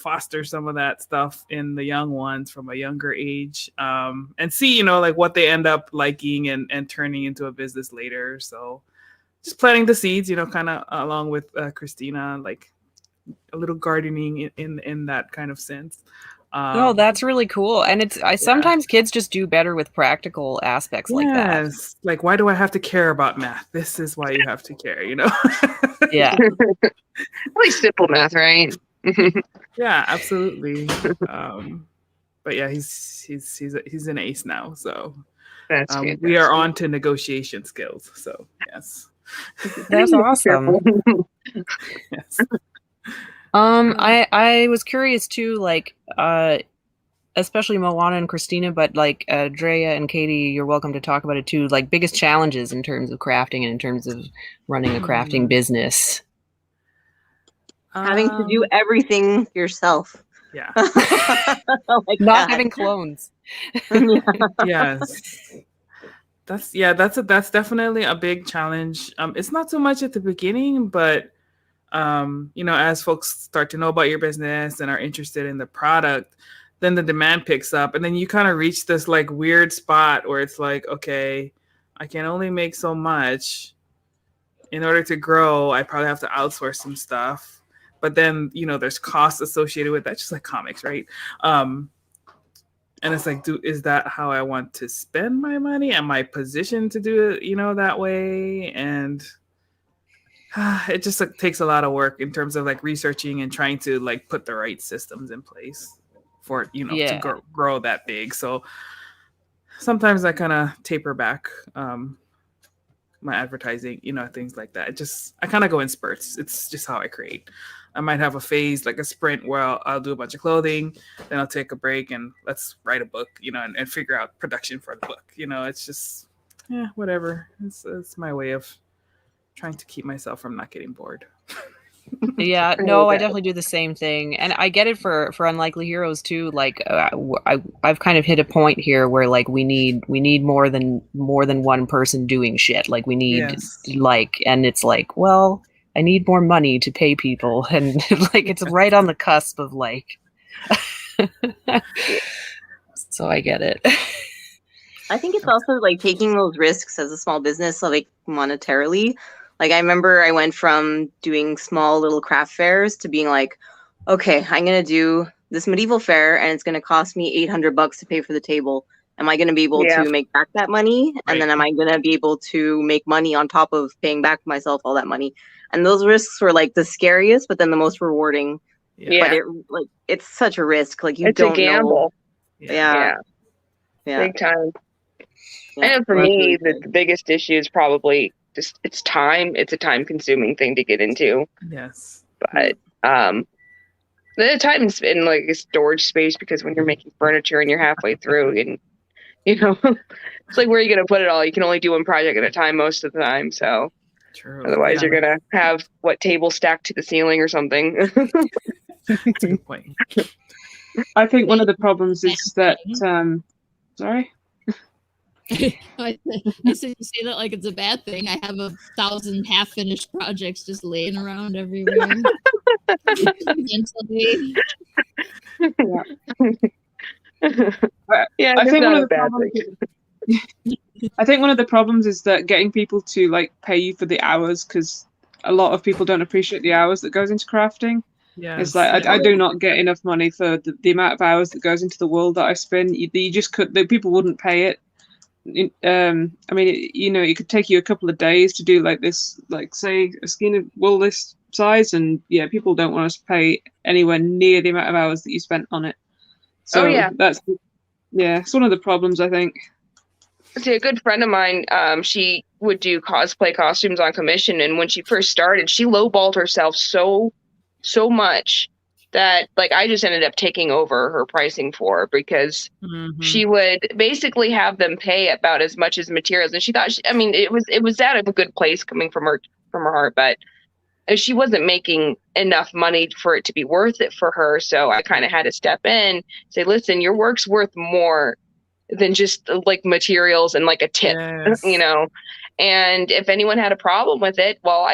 foster some of that stuff in the young ones from a younger age, and see, like what they end up liking and turning into a business later. So just planting the seeds, kind of along with Kristina, like a little gardening in that kind of sense. Oh, that's really cool. And sometimes kids just do better with practical aspects like that. Yes. Like, why do I have to care about math? This is why you have to care, Yeah. Really simple math, right? Yeah, absolutely. But yeah, he's an ace now. So That's we are on to negotiation skills. So yes. That's awesome. Yes. I was curious too, like, especially Moana and Kristina, but like Drea and Katie, you're welcome to talk about it too. Like, biggest challenges in terms of crafting and in terms of running a crafting business. Having to do everything yourself. Yeah. Like Not that. having clones. Yes. That's definitely a big challenge. It's not so much at the beginning, but as folks start to know about your business and are interested in the product, then the demand picks up, and then you kind of reach this like weird spot where it's like, okay, I can only make so much. In order to grow, I probably have to outsource some stuff. But then, there's costs associated with that, just like comics, right? And it's like, is that how I want to spend my money? Am I positioned to do it, that way? And it just takes a lot of work in terms of like researching and trying to like put the right systems in place for it, to grow that big. So sometimes I kind of taper back my advertising, things like that. I kind of go in spurts. It's just how I create. I might have a phase, like a sprint, where I'll do a bunch of clothing, then I'll take a break and let's write a book, and figure out production for the book. It's just, whatever. It's my way of trying to keep myself from not getting bored. Yeah, no, I definitely do the same thing, and I get it for Unlikely Heroes too. Like, I've kind of hit a point here where like we need more than one person doing shit. Like we need and it's like, well, I need more money to pay people, and like it's right on the cusp of like. So I get it. I think it's also like taking those risks as a small business, so like monetarily. Like I remember I went from doing small little craft fairs to being like, okay, I'm going to do this medieval fair and it's going to cost me $800 to pay for the table. Am I going to be able to make back that money? Right. And then am I going to be able to make money on top of paying back myself all that money? And those risks were like the scariest, but then the most rewarding. Yeah. But it's such a risk. Like it's don't a gamble. know. Yeah. Big time. Yeah. I know for me, the biggest issue is probably just it's time. It's a time-consuming thing to get into. Yes. But the time's in like a storage space, because when you're making furniture and you're halfway through, and it's like, where are you going to put it all? You can only do one project at a time most of the time. So True. Otherwise, you're going to have table stacked to the ceiling or something. That's a good point. I think one of the problems is that sorry. I said you say that like it's a bad thing. I have 1,000 half-finished projects just laying around everywhere. Yeah, I think not one a of the bad problems. thing. I think one of the problems is that getting people to like pay you for the hours, because a lot of people don't appreciate the hours that goes into crafting. Yeah, It's like I do not get enough money for the amount of hours that goes into the world that I spin. You just could, the people wouldn't pay it. I mean, it could take you a couple of days to do like this, like say a skein of wool this size, and people don't want us to pay anywhere near the amount of hours that you spent on it. So it's one of the problems, I think. See, a good friend of mine, she would do cosplay costumes on commission, and when she first started, she lowballed herself so much that like I just ended up taking over her pricing for her, because she would basically have them pay about as much as materials, and she thought, it was out of a good place coming from her heart, but she wasn't making enough money for it to be worth it for her. So I kind of had to step in, say, listen, your work's worth more than just like materials and like a tip, and if anyone had a problem with it, well,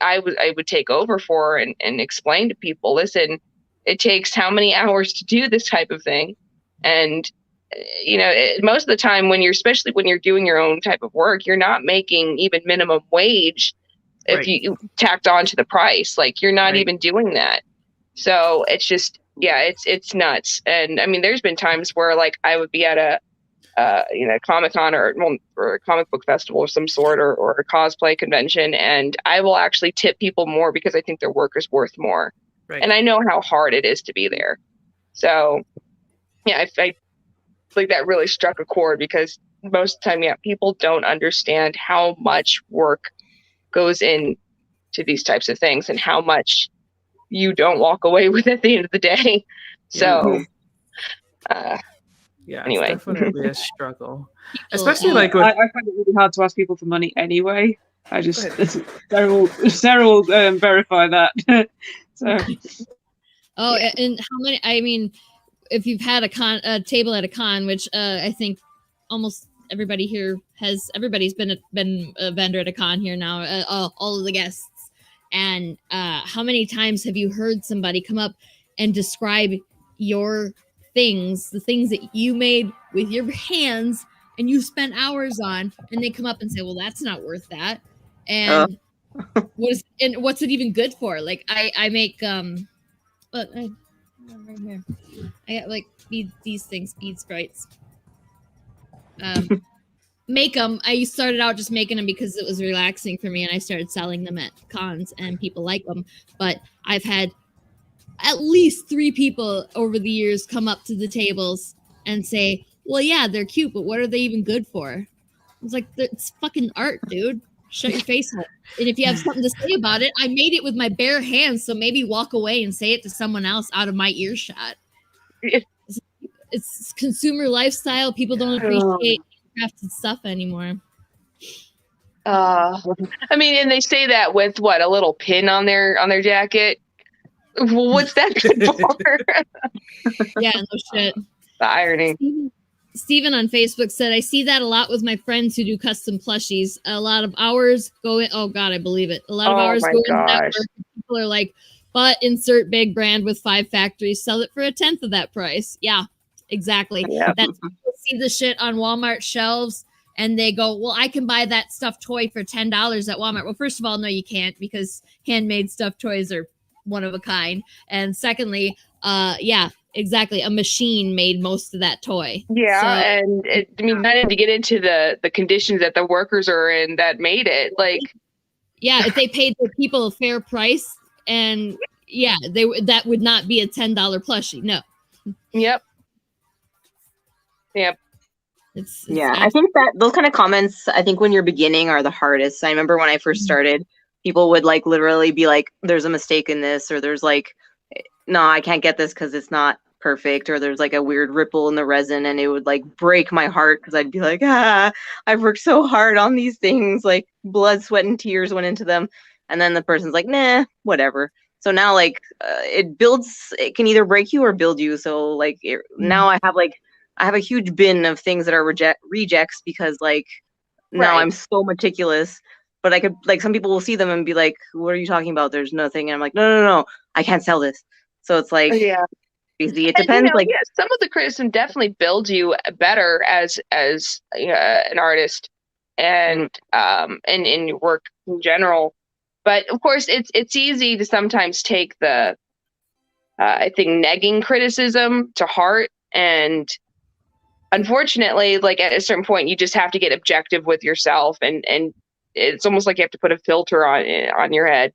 I would take over for her and explain to people, listen, it takes how many hours to do this type of thing. And, most of the time especially when you're doing your own type of work, you're not making even minimum wage if you tacked on to the price. Like, you're not even doing that. So it's just, it's nuts. And I mean, there's been times where like I would be at a Comic-Con or a comic book festival of some sort, or a cosplay convention, and I will actually tip people more because I think their work is worth more. Right. And I know how hard it is to be there. So I think that really struck a chord, because most of the time, people don't understand how much work goes into these types of things and how much you don't walk away with at the end of the day. So, anyway. It's definitely a struggle, especially like I find it really hard to ask people for money anyway. I just Sarah will verify that. So. And how many? I mean, if you've had a table at a con, which I think almost everybody here everybody's been a vendor at a con here now, all of the guests. And how many times have you heard somebody come up and describe your things, the things that you made with your hands and you spent hours on, and they come up and say, well, that's not worth that. And what's it even good for? Like I make right here. I got like these things, bead sprites. Make them. I started out just making them because it was relaxing for me, and I started selling them at cons, and people like them. But I've had at least 3 people over the years come up to the tables and say, well, yeah, they're cute, but what are they even good for? I was like, it's fucking art, dude. Shut your face up. And if you have something to say about it, I made it with my bare hands, so maybe walk away and say it to someone else out of my earshot. It's consumer lifestyle. People don't appreciate crafted stuff anymore. I mean, and they say that with what, a little pin on their jacket. What's that good for? Yeah, no shit. The irony. Steven on Facebook said, I see that a lot with my friends who do custom plushies. A lot of hours go in. Oh God, I believe it. A lot of hours go into that work. People are like, but insert big brand with 5 factories, sell it for 1/10 of that price. Yeah, exactly. Yeah. That's people see the shit on Walmart shelves and they go, well, I can buy that stuffed toy for $10 at Walmart. Well, first of all, no, you can't, because handmade stuffed toys are one of a kind. And secondly, exactly, a machine made most of that toy. Yeah, so, and I need to get into the conditions that the workers are in that made it. Like, yeah, if they paid the people a fair price, and that would not be a $10 plushie. No. Yep. I think that those kind of comments, I think when you're beginning, are the hardest. I remember when I first started, people would like literally be like, there's a mistake in this, or there's like, no, I can't get this because it's not perfect, or there's like a weird ripple in the resin, and it would like break my heart because I'd be like, I've worked so hard on these things, like blood, sweat, and tears went into them, and then the person's like, nah, whatever. So now like it can either break you or build you. So like now I have a huge bin of things that are rejects because like now I'm so meticulous. But I could, like, some people will see them and be like, what are you talking about? There's nothing. And I'm like, no, I can't sell this. So it's like, it depends. Some of the criticism definitely builds you better as an artist and in your work in general. But of course, it's easy to sometimes take the, I think, negging criticism to heart. And unfortunately, like at a certain point, you just have to get objective with yourself, and it's almost like you have to put a filter on your head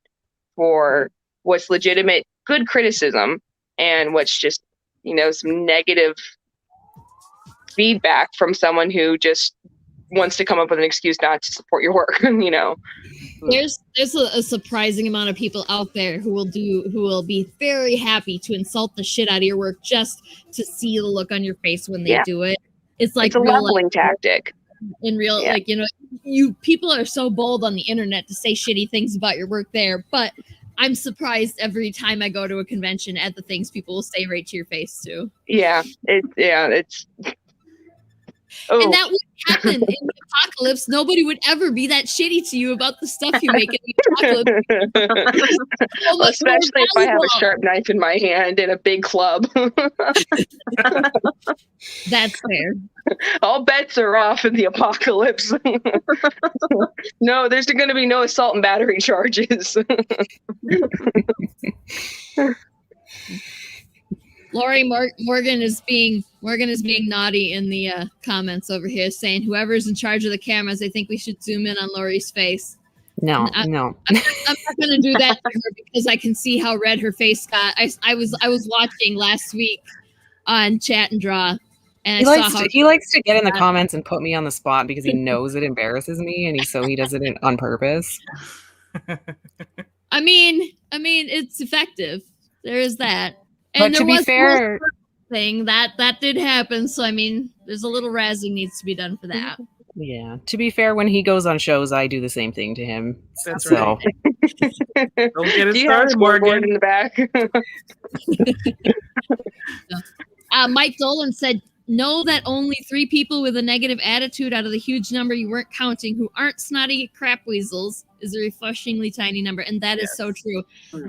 for what's legitimate, good criticism, and what's just, some negative feedback from someone who just wants to come up with an excuse not to support your work. There's a surprising amount of people out there who will be very happy to insult the shit out of your work just to see the look on your face when they do it. It's like a leveling tactic. In real, people are so bold on the internet to say shitty things about your work there, but I'm surprised every time I go to a convention at the things people will say right to your face too. It's Oh. And that would happen in the apocalypse. Nobody would ever be that shitty to you about the stuff you make in the apocalypse. Well, especially if I have a sharp knife in my hand and a big club. That's fair. All bets are off in the apocalypse. No, there's going to be no assault and battery charges. Lori Morgan is being naughty in the comments over here, saying whoever's in charge of the cameras, I think we should zoom in on Lori's face. No. I'm not going to do that to her because I can see how red her face got. I was watching last week on Chat and Draw, and he likes to get in the comments and put me on the spot because he knows it embarrasses me, and he does it on purpose. I mean, it's effective. There is that. And but to be fair, thing that did happen. So I mean, there's a little razzing needs to be done for that. Yeah. To be fair, when he goes on shows, I do the same thing to him. That's right. Don't get it started, Morgan, in the back. Mike Dolan said, "Know that only 3 people with a negative attitude out of the huge number you weren't counting who aren't snotty crap weasels is a refreshingly tiny number," and that is so true.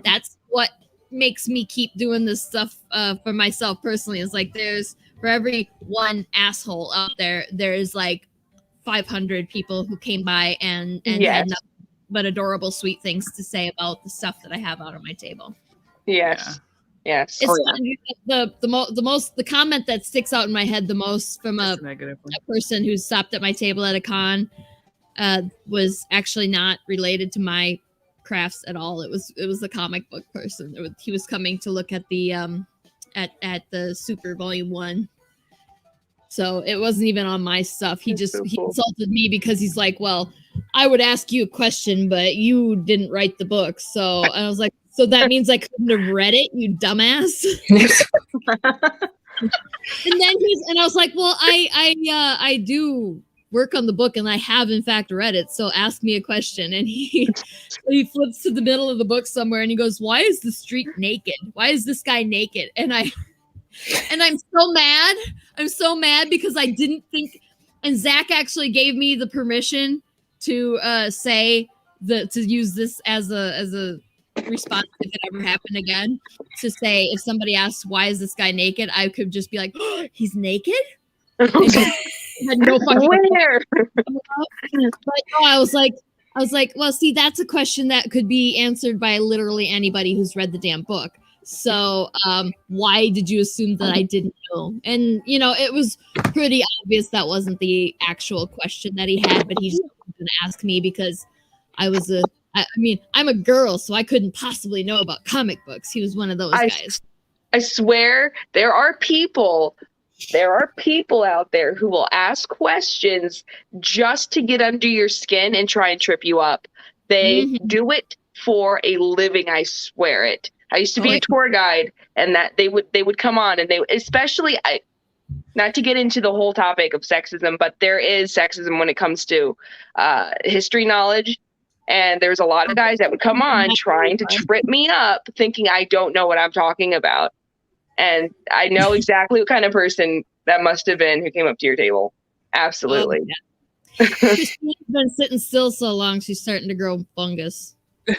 That's what makes me keep doing this stuff for myself personally. Is like there's for every one asshole out there, there's like 500 people who came by and had nothing but adorable, sweet things to say about the stuff that I have out on my table. Yes. Yes. It's the comment that sticks out in my head the most from a person who stopped at my table at a con was actually not related to my crafts at all. It was a comic book person. He was coming to look at the at the Super Volume 1. So it wasn't even on my stuff. He insulted me because he's like, "Well, I would ask you a question, but you didn't write the book." So I was like, "So that means I couldn't have read it, you dumbass." And I was like, "Well, I do work on the book and I have in fact read it. So ask me a question." And he flips to the middle of the book somewhere and he goes, "Why is the street naked? Why is this guy naked?" And I'm so mad. I'm so mad because I didn't think, and Zach actually gave me the permission to to use this as a response if it ever happened again, to say if somebody asks why is this guy naked, I could just be like, "Oh, he's naked?" And had no fucking where. But no, I was like, well, see, that's a question that could be answered by literally anybody who's read the damn book. So why did you assume that I didn't know? And it was pretty obvious that wasn't the actual question that he had, but he just didn't ask me because I'm a girl, so I couldn't possibly know about comic books. He was one of those guys. I swear there are people out there who will ask questions just to get under your skin and try and trip you up. They do it for a living, I swear it. I used to be a tour guide, and that they would come on, and especially not to get into the whole topic of sexism, but there is sexism when it comes to history knowledge. And there's a lot of guys that would come on trying to trip me up, thinking I don't know what I'm talking about. And I know exactly what kind of person that must have been who came up to your table. Absolutely. Kristine's been sitting still so long, she's starting to grow fungus. I'm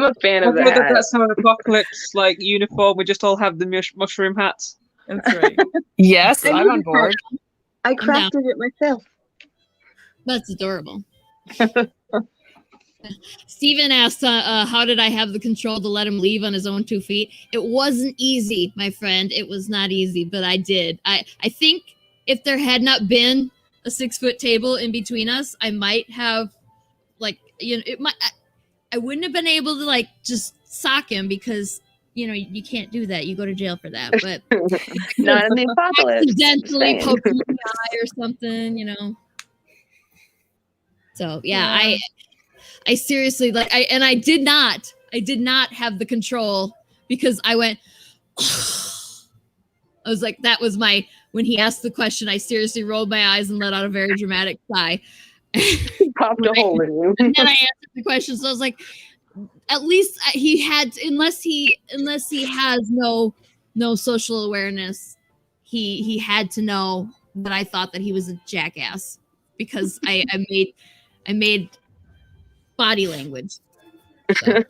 a fan of that. That's how an apocalypse uniform. We just all have the mushroom hats. That's right. Yes, I'm on board. I crafted it myself. That's adorable. Stephen asked, how did I have the control to let him leave on his own 2 feet? It wasn't easy, my friend. It was not easy, but I did. I think if there had not been a 6-foot table in between us, I might have I wouldn't have been able to just sock him because you can't do that. You go to jail for that. But not in the apocalypse. Accidentally poke him in the eye or something, So yeah. I seriously I did not have the control because I went. I was like, that was when he asked the question, I seriously rolled my eyes and let out a very dramatic sigh. Popped a hole in you. And then I answered the question. So I was like, at least he had, unless he has no social awareness, he had to know that I thought that he was a jackass because I made body language. So.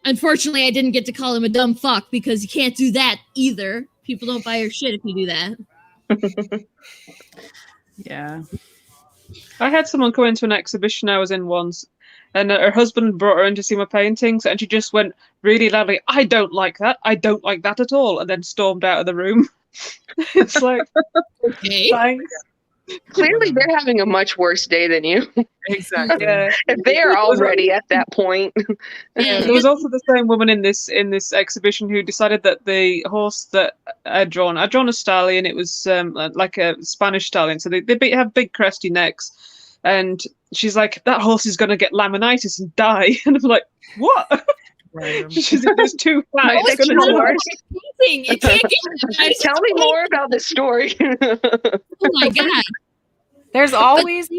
Unfortunately, I didn't get to call him a dumb fuck because you can't do that either. People don't buy your shit if you do that. Yeah. I had someone come into an exhibition I was in once, and her husband brought her in to see my paintings, and she just went really loudly, "I don't like that. I don't like that at all," and then stormed out of the room. It's like, Okay. thanks. Clearly, they're having a much worse day than you. Exactly. Yeah. If they are already at that point. Yeah. There was also the same woman in this exhibition who decided that the horse that I'd drawn a stallion. It was like a Spanish stallion, so they have big cresty necks, and she's like, "That horse is going to get laminitis and die," and I'm like, "What?" She's just too fat. My It's fictional gonna die. horse. You can't get it. Tell me more about the story. Oh my god. There's always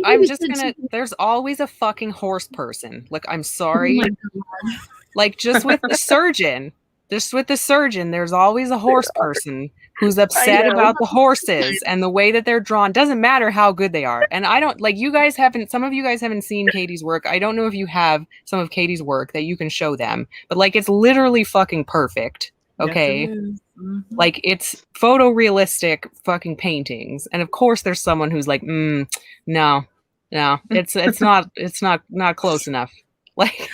there's always a fucking horse person. Like, I'm sorry. Oh my God. Like, just with the surgeon, there's always a horse person who's upset about the horses and the way that they're drawn. Doesn't matter how good they are. And I don't, like, some of you guys haven't seen Katie's work. I don't know if you have some of Katie's work that you can show them, but like, it's literally fucking perfect. Okay. Yes, it is. Mm-hmm. Like, it's photorealistic fucking paintings. And of course there's someone who's like, no, it's not close enough. Like,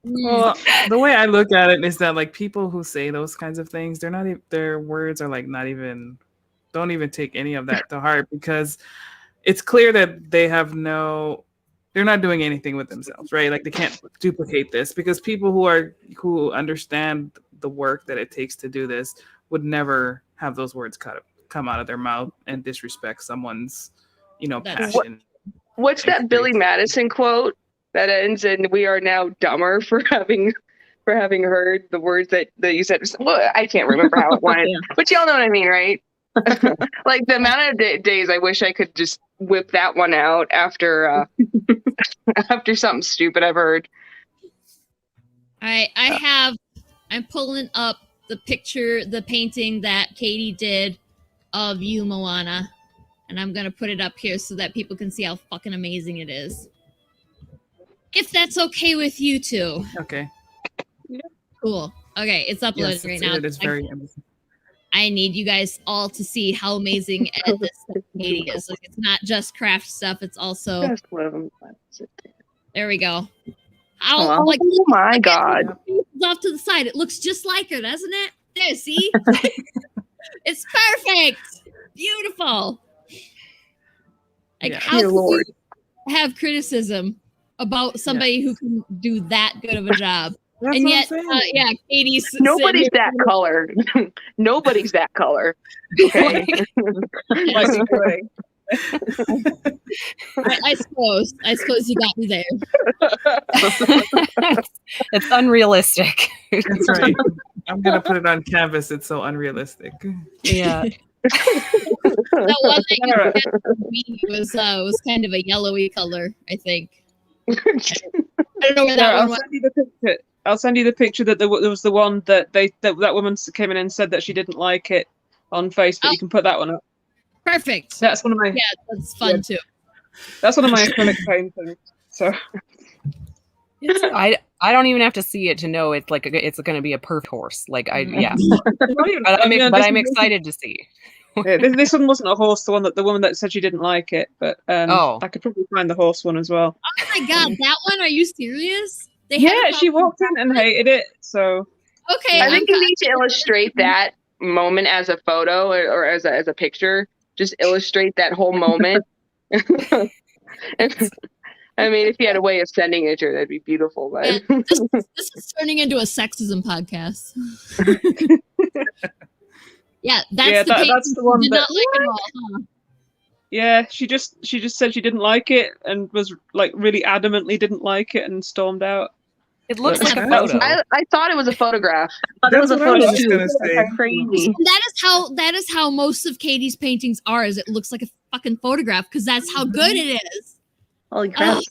Well, the way I look at it is that like people who say those kinds of things, they're not their words are like don't even take any of that to heart, because it's clear that they're not doing anything with themselves, right? Like, they can't duplicate this, because people who understand the work that it takes to do this would never have those words come out of their mouth and disrespect someone's, passion. What's that Billy Madison quote that ends in "We are now dumber for having heard the words that you said"? Well, I can't remember how it went, but y'all know what I mean, right? Like, the amount of days I wish I could just whip that one out after after something stupid I've heard. I'm pulling up the painting that Katie did of you, Moana, and I'm gonna put it up here so that people can see how fucking amazing it is. If that's okay with you two. Okay. Cool. Okay, it's uploaded right now. It is very amazing. I need you guys all to see how amazing this Katie is. Like, it's not just craft stuff; it's also. There we go. Oh my god! Off to the side, it looks just like her, doesn't it? There, see? It's perfect. Beautiful. Like, how can you have criticism about somebody who can do that good of a job? That's and what yet, Katie's nobody's that color. Nobody's that color. Okay. I suppose you got me there. It's unrealistic. That's right. I'm gonna put it on canvas. It's so unrealistic. Yeah. That one that was kind of a yellowy color, I think. I don't know where that one was. I'll send you the picture that there was the one that that woman came in and said that she didn't like it on Facebook. Oh. You can put that one up. Perfect. That's one of my. Yeah, that's fun too. That's one of my acrylic paintings. So. I don't even have to see it to know it's like it's going to be a perfect horse. Like, but I'm excited to see. Yeah, this one wasn't a horse. The woman that said she didn't like it, but I could probably find the horse one as well. Oh my god, that one? Are you serious? She walked in and hated it. So okay, I think you need to illustrate that moment as a photo or as a picture. Just illustrate that whole moment. I mean, if you had a way of sending it to her, that'd be beautiful. But this is turning into a sexism podcast. That's the one did that. Not like it all, huh? Yeah, she just said she didn't like it and was like really adamantly didn't like it and stormed out. It looks like a photo. I thought it was a photograph. It was a photo too. Crazy. That is how most of Katie's paintings are. Is it looks like a fucking photograph because that's how good it is. Holy crap!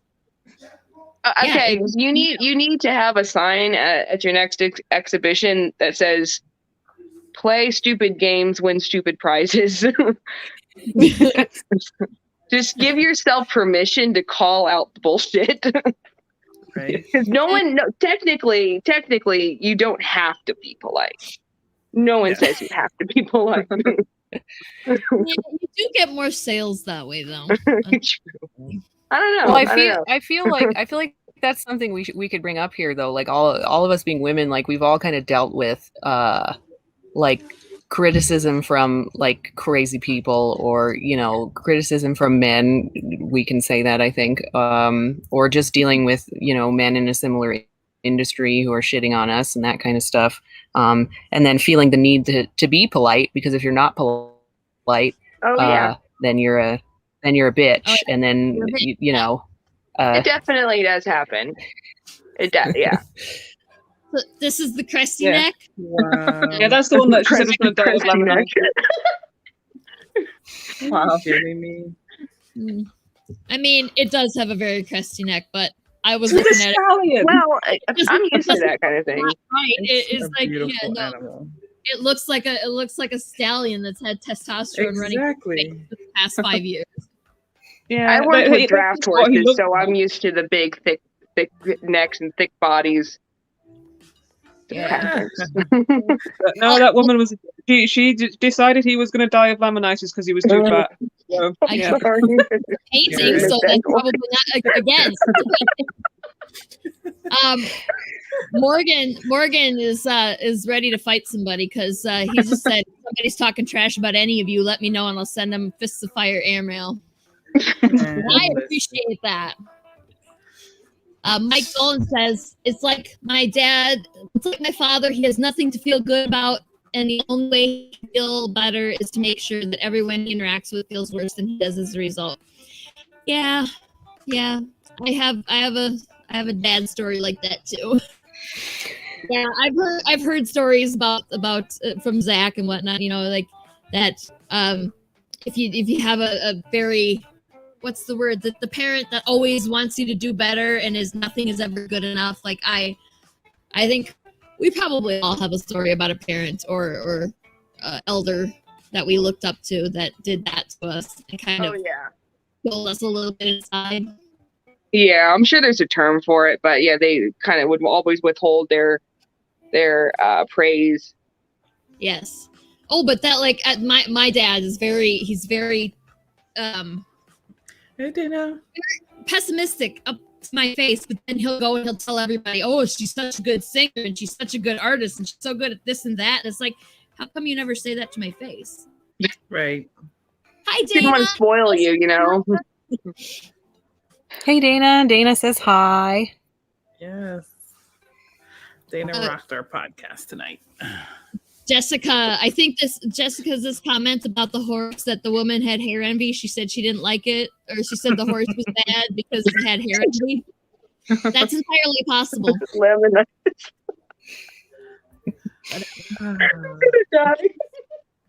Okay, you need to have a sign at your next exhibition that says play stupid games, win stupid prizes. Just give yourself permission to call out the bullshit. Right. Because technically, you don't have to be polite. No one says you have to be polite. Yeah, you do get more sales that way, though. True. I don't know. Well, I feel like that's something we could bring up here, though. Like all of us being women, like we've all kind of dealt with like criticism from like crazy people, or criticism from men. We can say that, I think, or just dealing with men in a similar industry who are shitting on us and that kind of stuff. And then feeling the need to be polite, because if you're not polite, then you're a bitch. Oh, yeah. And then it definitely does happen. It does, yeah. This is the crusty neck. Wow. Yeah, that's the one that she said was going to die of lamination. Wow, kidding me. I mean, it does have a very crusty neck, but I was looking at it. Well, I'm used to that kind of thing. Right. It's like, animal. It looks like a stallion that's had testosterone running for the past 5 years. Yeah, I work with draft horses, so I'm used to the big, thick necks and thick bodies. Yeah. No, that woman was. She decided he was going to die of laminitis because he was too fat. So, yeah. Painting, so that's probably not again. Morgan is ready to fight somebody because he just said, if somebody's talking trash about any of you, let me know and I'll send them fists of fire airmail. I appreciate that. Mike Dolan says, it's like my dad, it's like my father. He has nothing to feel good about, and the only way he can feel better is to make sure that everyone he interacts with feels worse than he does as a result. Yeah. I have a dad story like that too. Yeah, I've heard stories about from Zach and whatnot. Like that. If you have a very, what's the word, that the parent that always wants you to do better and nothing is ever good enough. Like I think we probably all have a story about a parent or elder that we looked up to that did that to us and kind of killed us a little bit inside. Yeah, I'm sure there's a term for it, but yeah, they kind of would always withhold their praise. Yes. Oh, but that my dad is he's very pessimistic up to my face, but then he'll go and he'll tell everybody, oh, she's such a good singer and she's such a good artist and she's so good at this and that. And it's like, how come you never say that to my face? Right. Hi, Dana. Didn't want to spoil you, Hey, Dana. Dana says hi. Yes. Dana rocked our podcast tonight. Jessica, I think Jessica's comment about the horse, that the woman had hair envy. She said she didn't like it, or she said the horse was bad because it had hair envy. That's entirely possible.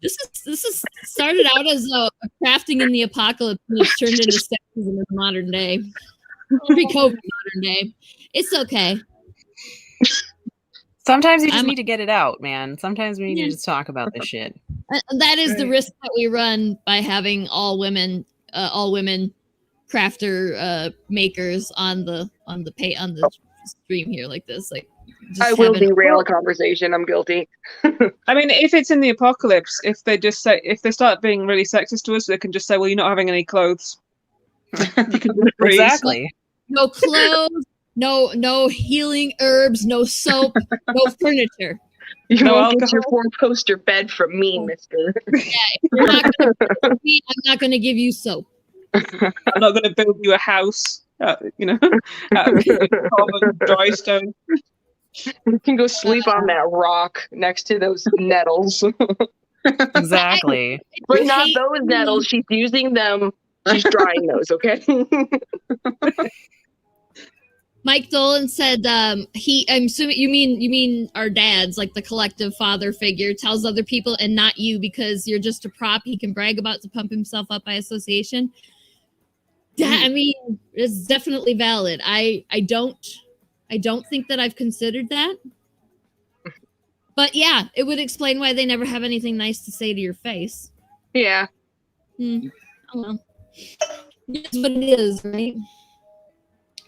This is started out as a crafting in the apocalypse, and it's turned into sexism in the modern day, pre-COVID modern day. It's okay. Sometimes you just need to get it out, man. Sometimes we need to just talk about this shit. That is the risk that we run by having all women crafter makers on the stream here like this. Like, I will derail a conversation. I'm guilty. I mean, if it's in the apocalypse, if they start being really sexist to us, they can just say, "Well, you're not having any clothes." Exactly. No clothes. No healing herbs, no soap, no furniture. You won't get your 4-poster bed from me, mister. Yeah, if you're not going to I'm not going to give you soap. I'm not going to build you a house, out of common dry stone. You can go sleep on that rock next to those nettles. Exactly. But not those nettles. She's using them. She's drying those, okay? Mike Dolan said I'm assuming you mean our dads, like the collective father figure, tells other people and not you because you're just a prop he can brag about to pump himself up by association. I mean, it's definitely valid. I don't think that I've considered that. But yeah, it would explain why they never have anything nice to say to your face. Yeah. Oh well. It's what it is, right?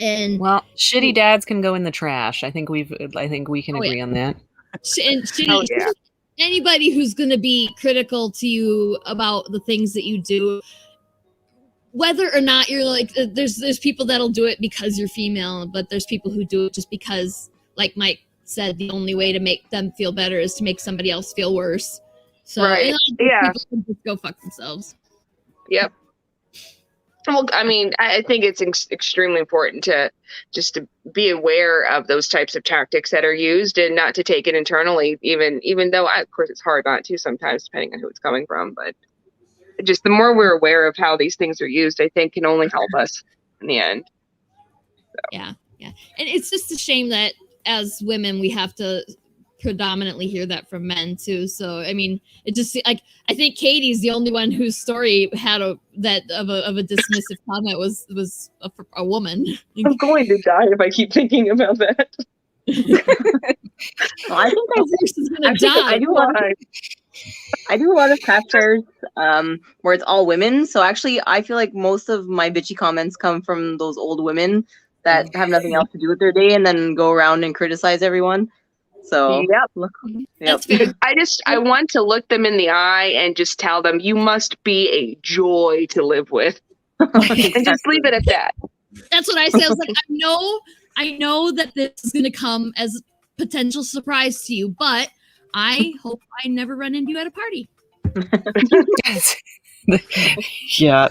And Well, shitty dads can go in the trash. I think we can agree on that. Shitty, yeah. anybody who's going to be critical to you about the things that you do, whether or not you're like, there's people that'll do it because you're female, but there's people who do it just because, like Mike said, the only way to make them feel better is to make somebody else feel worse. So Right. Yeah. people can just go fuck themselves. Yep. Well, I mean, I think it's extremely important to just to be aware of those types of tactics that are used and not to take it internally, even though, of course, it's hard not to sometimes, depending on who it's coming from. But just the more we're aware of how these things are used, I think can only help us in the end. So. Yeah. And it's just a shame that as women, we have to predominantly hear that from men too. So I mean, it just like I think Katie's the only one whose story had a dismissive comment was a woman. I'm going to die if I keep thinking about that. Well, I think I do a lot of craft fairs where it's all women. So actually, I feel like most of my bitchy comments come from those old women that have nothing else to do with their day and then go around and criticize everyone. So That's fair. I want to look them in the eye and just tell them, you must be a joy to live with. And just leave it at that. That's what I said. I was like, I know that this is going to come as a potential surprise to you, but I hope I never run into you at a party. Yeah.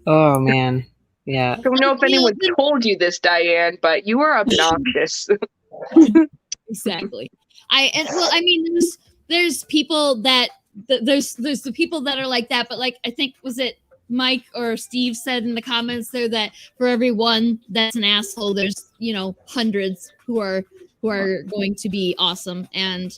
Oh man. Yeah. I don't know if anyone told you this, Diane, but you are obnoxious. Exactly. I mean, there's people that there's the people that are like that, but like I think was it Mike or Steve said in the comments there that for every one that's an asshole, there's hundreds who are going to be awesome. And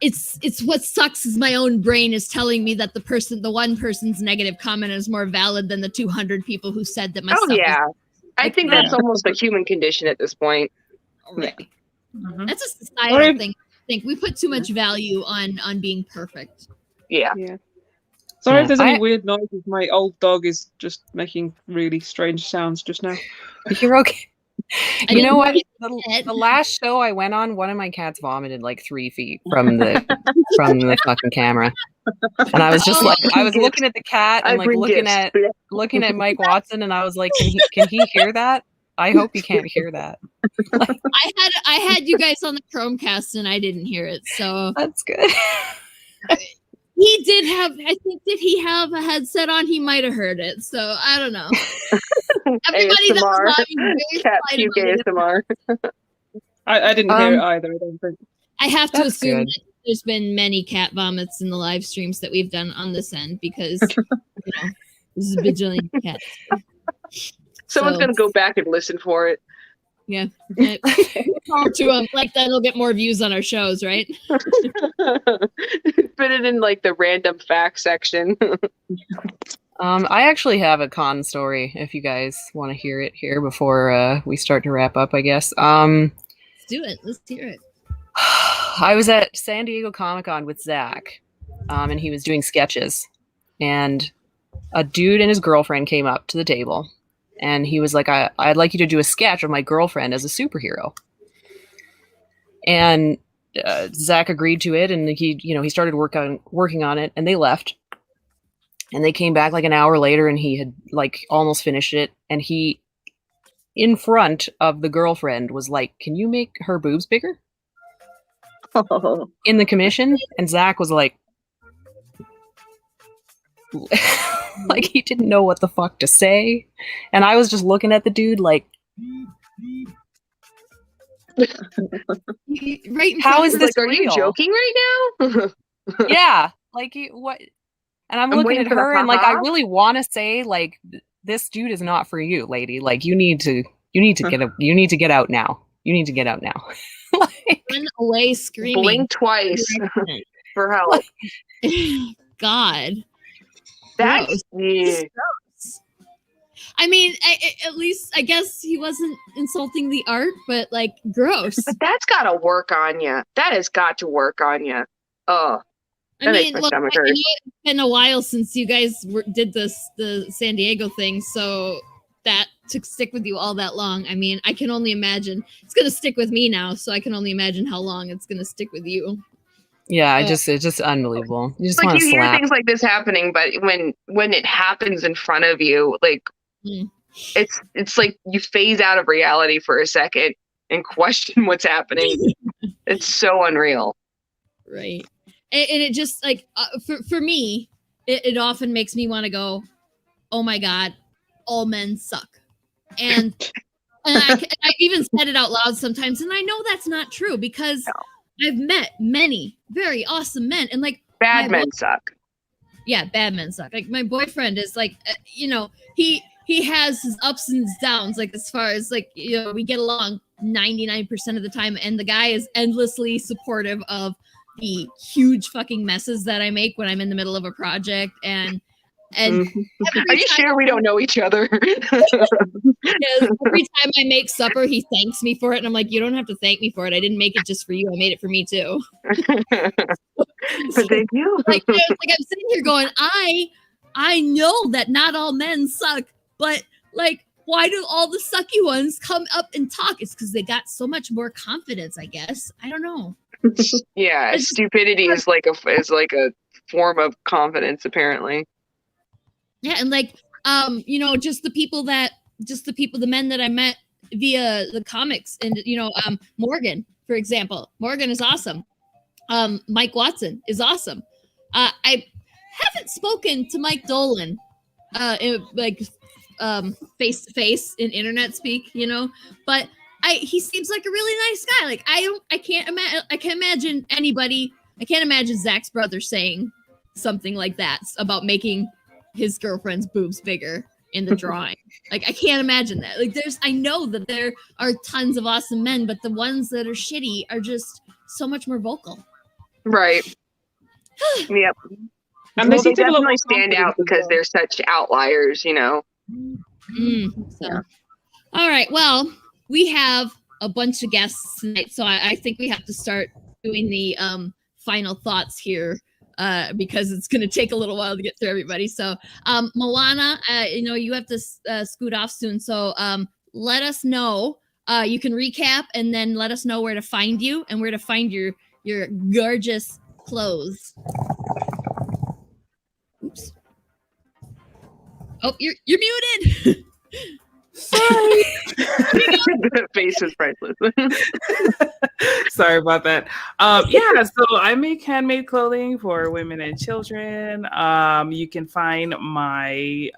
it's what sucks is my own brain is telling me that the one person's negative comment is more valid than the 200 people who said that my stuff was, I think that's almost a human condition at this point. already. Mm-hmm. That's a societal thing. I think we put too much value on being perfect. Yeah. Sorry if there's any weird noises. My old dog is just making really strange sounds just now. You're okay. You know what? The last show I went on, one of my cats vomited like 3 feet from the fucking camera, and I was just like, I was looking at the cat and like looking at Mike Watson, and I was like, can he hear that? I hope he can't hear that. I had you guys on the Chromecast and I didn't hear it, so that's good. He did have, I think, did he have a headset on? He might have heard it, so I don't know. Everybody ASMR. Cat puke ASMR. I didn't hear it either, I don't think. I have to assume that there's been many cat vomits in the live streams that we've done on this end because there's a bajillion cats. Someone's going to go back and listen for it. Yeah. To them, like that'll get more views on our shows, right? Put it in like the random fact section. I actually have a con story if you guys want to hear it here before we start to wrap up, I guess. Let's do it. Let's hear it. I was at San Diego Comic-Con with Zach, and he was doing sketches, and a dude and his girlfriend came up to the table. And he was like, I'd like you to do a sketch of my girlfriend as a superhero. And Zach agreed to it. And he started working on it, and they left. And they came back like an hour later, and he had like almost finished it. And he, in front of the girlfriend, was like, can you make her boobs bigger? In the commission. And Zach was like, like he didn't know what the fuck to say, and I was just looking at the dude like, right? How is this? Like, are you joking right now? Yeah, like what? And I'm looking at her, and like I really want to say like, this dude is not for you, lady. Like you need to get out now. You need to get out now. Like, run away screaming. Blink twice for help. God. That's I I mean, at least I guess he wasn't insulting the art, but like, gross. But that's got to work on you. That has got to work on you. Oh, I that mean, makes my look, stomach I hurt. know it's been a while since you guys did the San Diego thing, so that to stick with you all that long. I mean, I can only imagine it's gonna stick with me now, so I can only imagine how long it's gonna stick with you. Yeah, it's just unbelievable. You just Like want to you hear slap. things like this happening, but when it happens in front of you, like Mm. it's like you phase out of reality for a second and question what's happening. It's so unreal. Right. And it just like for me, it often makes me want to go, oh my God, all men suck. And I even said it out loud sometimes. And I know that's not true because I've met many very awesome men and like Bad men suck. Yeah, bad men suck. Like my boyfriend is like, he has his ups and his downs. Like as far as like, we get along 99% of the time. And the guy is endlessly supportive of the huge fucking messes that I make when I'm in the middle of a project. And Are you sure we don't know each other? every time I make supper, he thanks me for it. And I'm like, you don't have to thank me for it. I didn't make it just for you. I made it for me too. But thank you. Like I'm sitting here going, I know that not all men suck, but like, why do all the sucky ones come up and talk? It's because they got so much more confidence, I guess. I don't know. Yeah, stupidity is like a form of confidence, apparently. Yeah, and like just the men that I met via the comics, and Morgan, for example. Morgan is awesome. Mike Watson is awesome. I haven't spoken to Mike Dolan face to face in internet speak, but he seems like a really nice guy. Like I can't imagine Zach's brother saying something like that about making his girlfriend's boobs bigger in the drawing. Like I can't imagine that. Like I know that there are tons of awesome men, but the ones that are shitty are just so much more vocal. Right. Yep. And Well, they they definitely stand out because they're such outliers, So. All right. Well, we have a bunch of guests tonight, so I think we have to start doing the final thoughts here because it's going to take a little while to get through everybody. So, Moana, you have to scoot off soon. So, let us know. You can recap and then let us know where to find you and where to find your gorgeous clothes. Oops. Oh, you're muted. Sorry. The face is priceless. Sorry about that. So I make handmade clothing for women and children. You can find my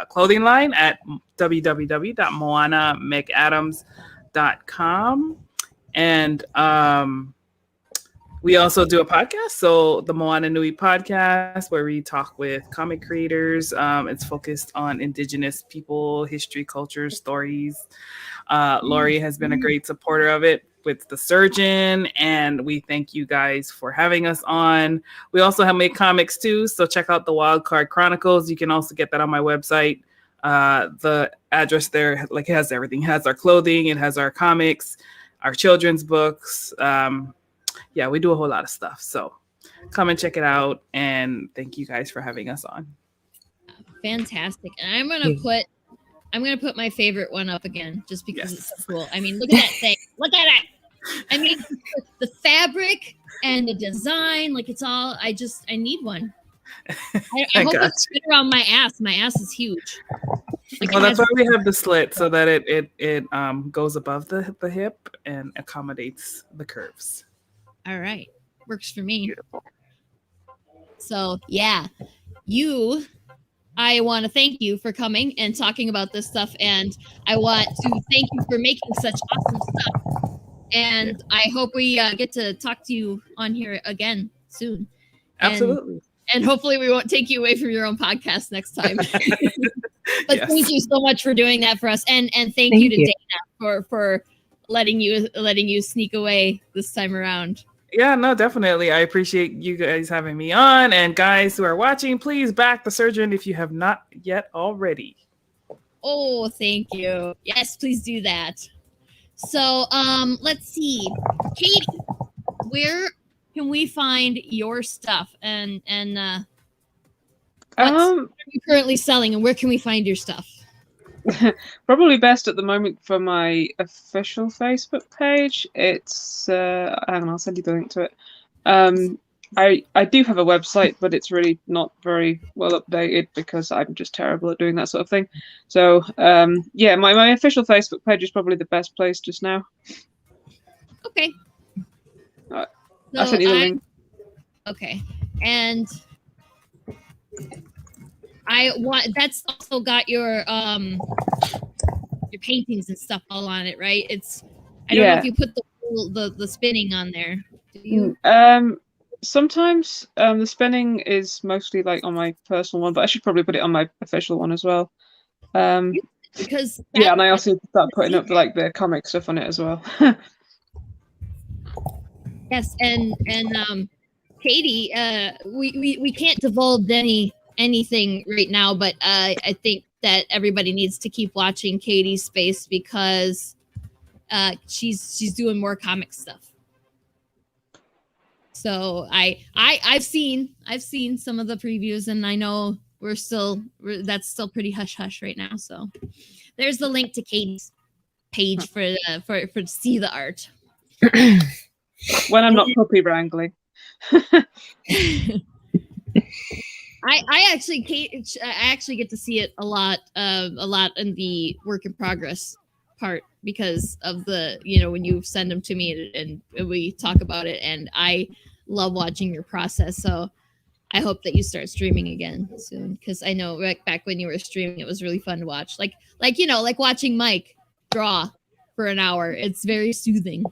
clothing line at www.moanamcadams.com. And we also do a podcast, so the Moana Nui podcast, where we talk with comic creators. It's focused on Indigenous people, history, culture, stories. Lori has been a great supporter of it with the Surgeon, and we thank you guys for having us on. We also have made comics too, so check out the Wildcard Chronicles. You can also get that on my website. The address there, like, it has everything. It has our clothing, it has our comics, our children's books. Yeah, we do a whole lot of stuff. So come and check it out. And thank you guys for having us on. Fantastic. And I'm gonna put my favorite one up again just because it's so cool. I mean, look at that thing. Look at it. I mean, the fabric and the design, like, it's all, I need one. I hope it's fit around my ass. My ass is huge. Like, well, that's why we have the slit, so that it goes above the hip and accommodates the curves. All right. Works for me. Beautiful. So, yeah. I want to thank you for coming and talking about this stuff. And I want to thank you for making such awesome stuff. And I hope we get to talk to you on here again soon. Absolutely. And hopefully we won't take you away from your own podcast next time. But thank you so much for doing that for us. And thank you to Dana for letting you sneak away this time around. Yeah, no, definitely. I appreciate you guys having me on. And guys who are watching, please back the Surgeon if you have not yet already. Oh, thank you. Yes, please do that. So, let's see, Katie, where can we find your stuff, and what are you currently selling, and where can we find your stuff? Probably best at the moment for my official Facebook page. It's hang on, I'll send you the link to it. I do have a website, but it's really not very well updated because I'm just terrible at doing that sort of thing. So yeah, my official Facebook page is probably the best place just now. Okay. I sent you the link. Okay, and I want that's also got your paintings and stuff all on it, right? It's I don't know if you put the spinning on there. Do you? Sometimes the spinning is mostly like on my personal one, but I should probably put it on my official one as well. Because yeah, and I also start putting up like the comic stuff on it as well. Yes, and Katie, we can't divulge anything right now, but I think that everybody needs to keep watching Katie's space because she's doing more comic stuff. So I've seen some of the previews, and I know that's still pretty hush hush right now. So there's the link to Katie's page for to see the art. When I'm not puppy wrangling. I actually get to see it a lot in the work in progress part because of the when you send them to me and we talk about it, and I love watching your process. So I hope that you start streaming again soon, because I know back when you were streaming it was really fun to watch, like watching Mike draw for an hour. It's very soothing.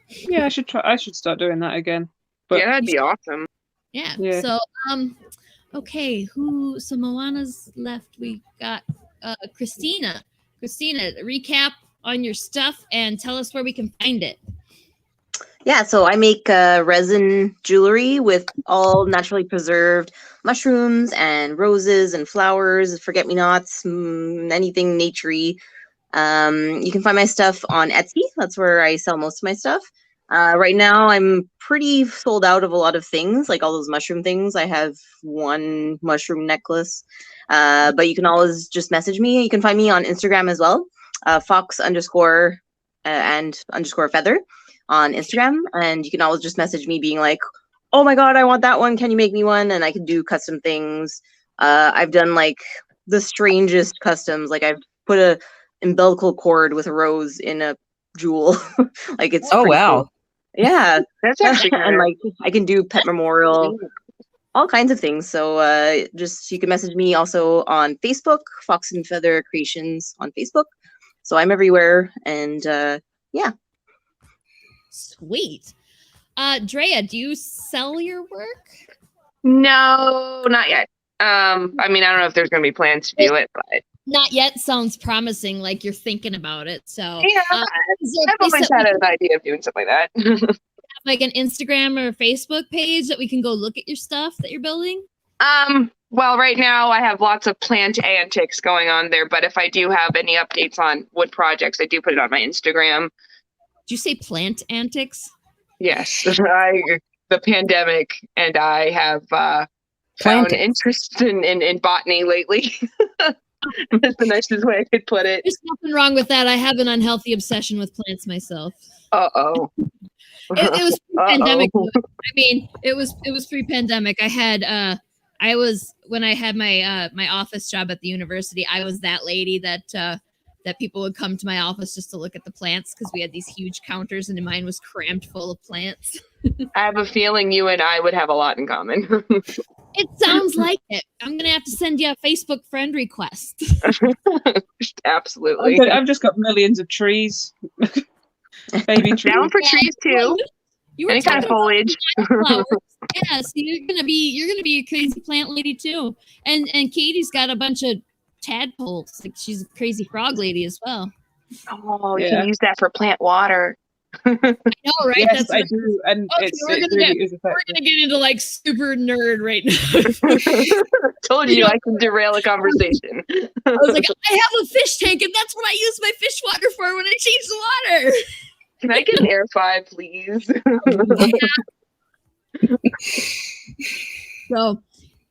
Yeah, I should start doing that again. But yeah, that'd be awesome. Yeah. So okay, so Moana's left. We got Kristina. Kristina, recap on your stuff and tell us where we can find it. Yeah, so I make resin jewelry with all naturally preserved mushrooms and roses and flowers, forget-me-nots, anything naturey. You can find my stuff on Etsy. That's where I sell most of my stuff. Right now, I'm pretty sold out of a lot of things, like all those mushroom things. I have one mushroom necklace, but you can always just message me. You can find me on Instagram as well, fox_and_feather on Instagram. And you can always just message me being like, oh my God, I want that one. Can you make me one? And I can do custom things. I've done like the strangest customs. Like I've put a umbilical cord with a rose in a jewel. Like it's wow. Cool. Yeah, That's actually and like I can do pet memorial, all kinds of things. So just you can message me also on Facebook, Fox and Feather Creations on Facebook. So I'm everywhere, and yeah. Sweet. Drea, do you sell your work? No, not yet. I mean, I don't know if there's going to be plans to do it, but not yet sounds promising, like you're thinking about it. So yeah, I've always had an idea of doing something like that. Like an Instagram or Facebook page that we can go look at your stuff that you're building? Well, right now I have lots of plant antics going on there, but if I do have any updates on wood projects, I do put it on my Instagram. Did you say plant antics? Yes, the pandemic, and I have found interest in botany lately. That's the nicest way I could put it. There's nothing wrong with that. I have an unhealthy obsession with plants myself. Uh-oh. It was pre-pandemic. I mean, it was pre-pandemic. When I had my office job at the university, I was that lady that people would come to my office just to look at the plants because we had these huge counters and mine was crammed full of plants. I have a feeling you and I would have a lot in common. It sounds like it. I'm gonna have to send you a Facebook friend request. Absolutely. I've just got millions of trees. Baby trees. Down for trees too. You were any kind of foliage. Yeah, so you're gonna be a crazy plant lady too. And Katie's got a bunch of tadpoles. Like she's a crazy frog lady as well. Oh, you can use that for plant water. I know, right? Yes, That's I what- do, and Okay, it really is we're effective. gonna get into like super nerd right now. Told you I can derail a conversation. I was like, I have a fish tank, and that's what I use my fish water for when I change the water. Can I get an air 5, please? So,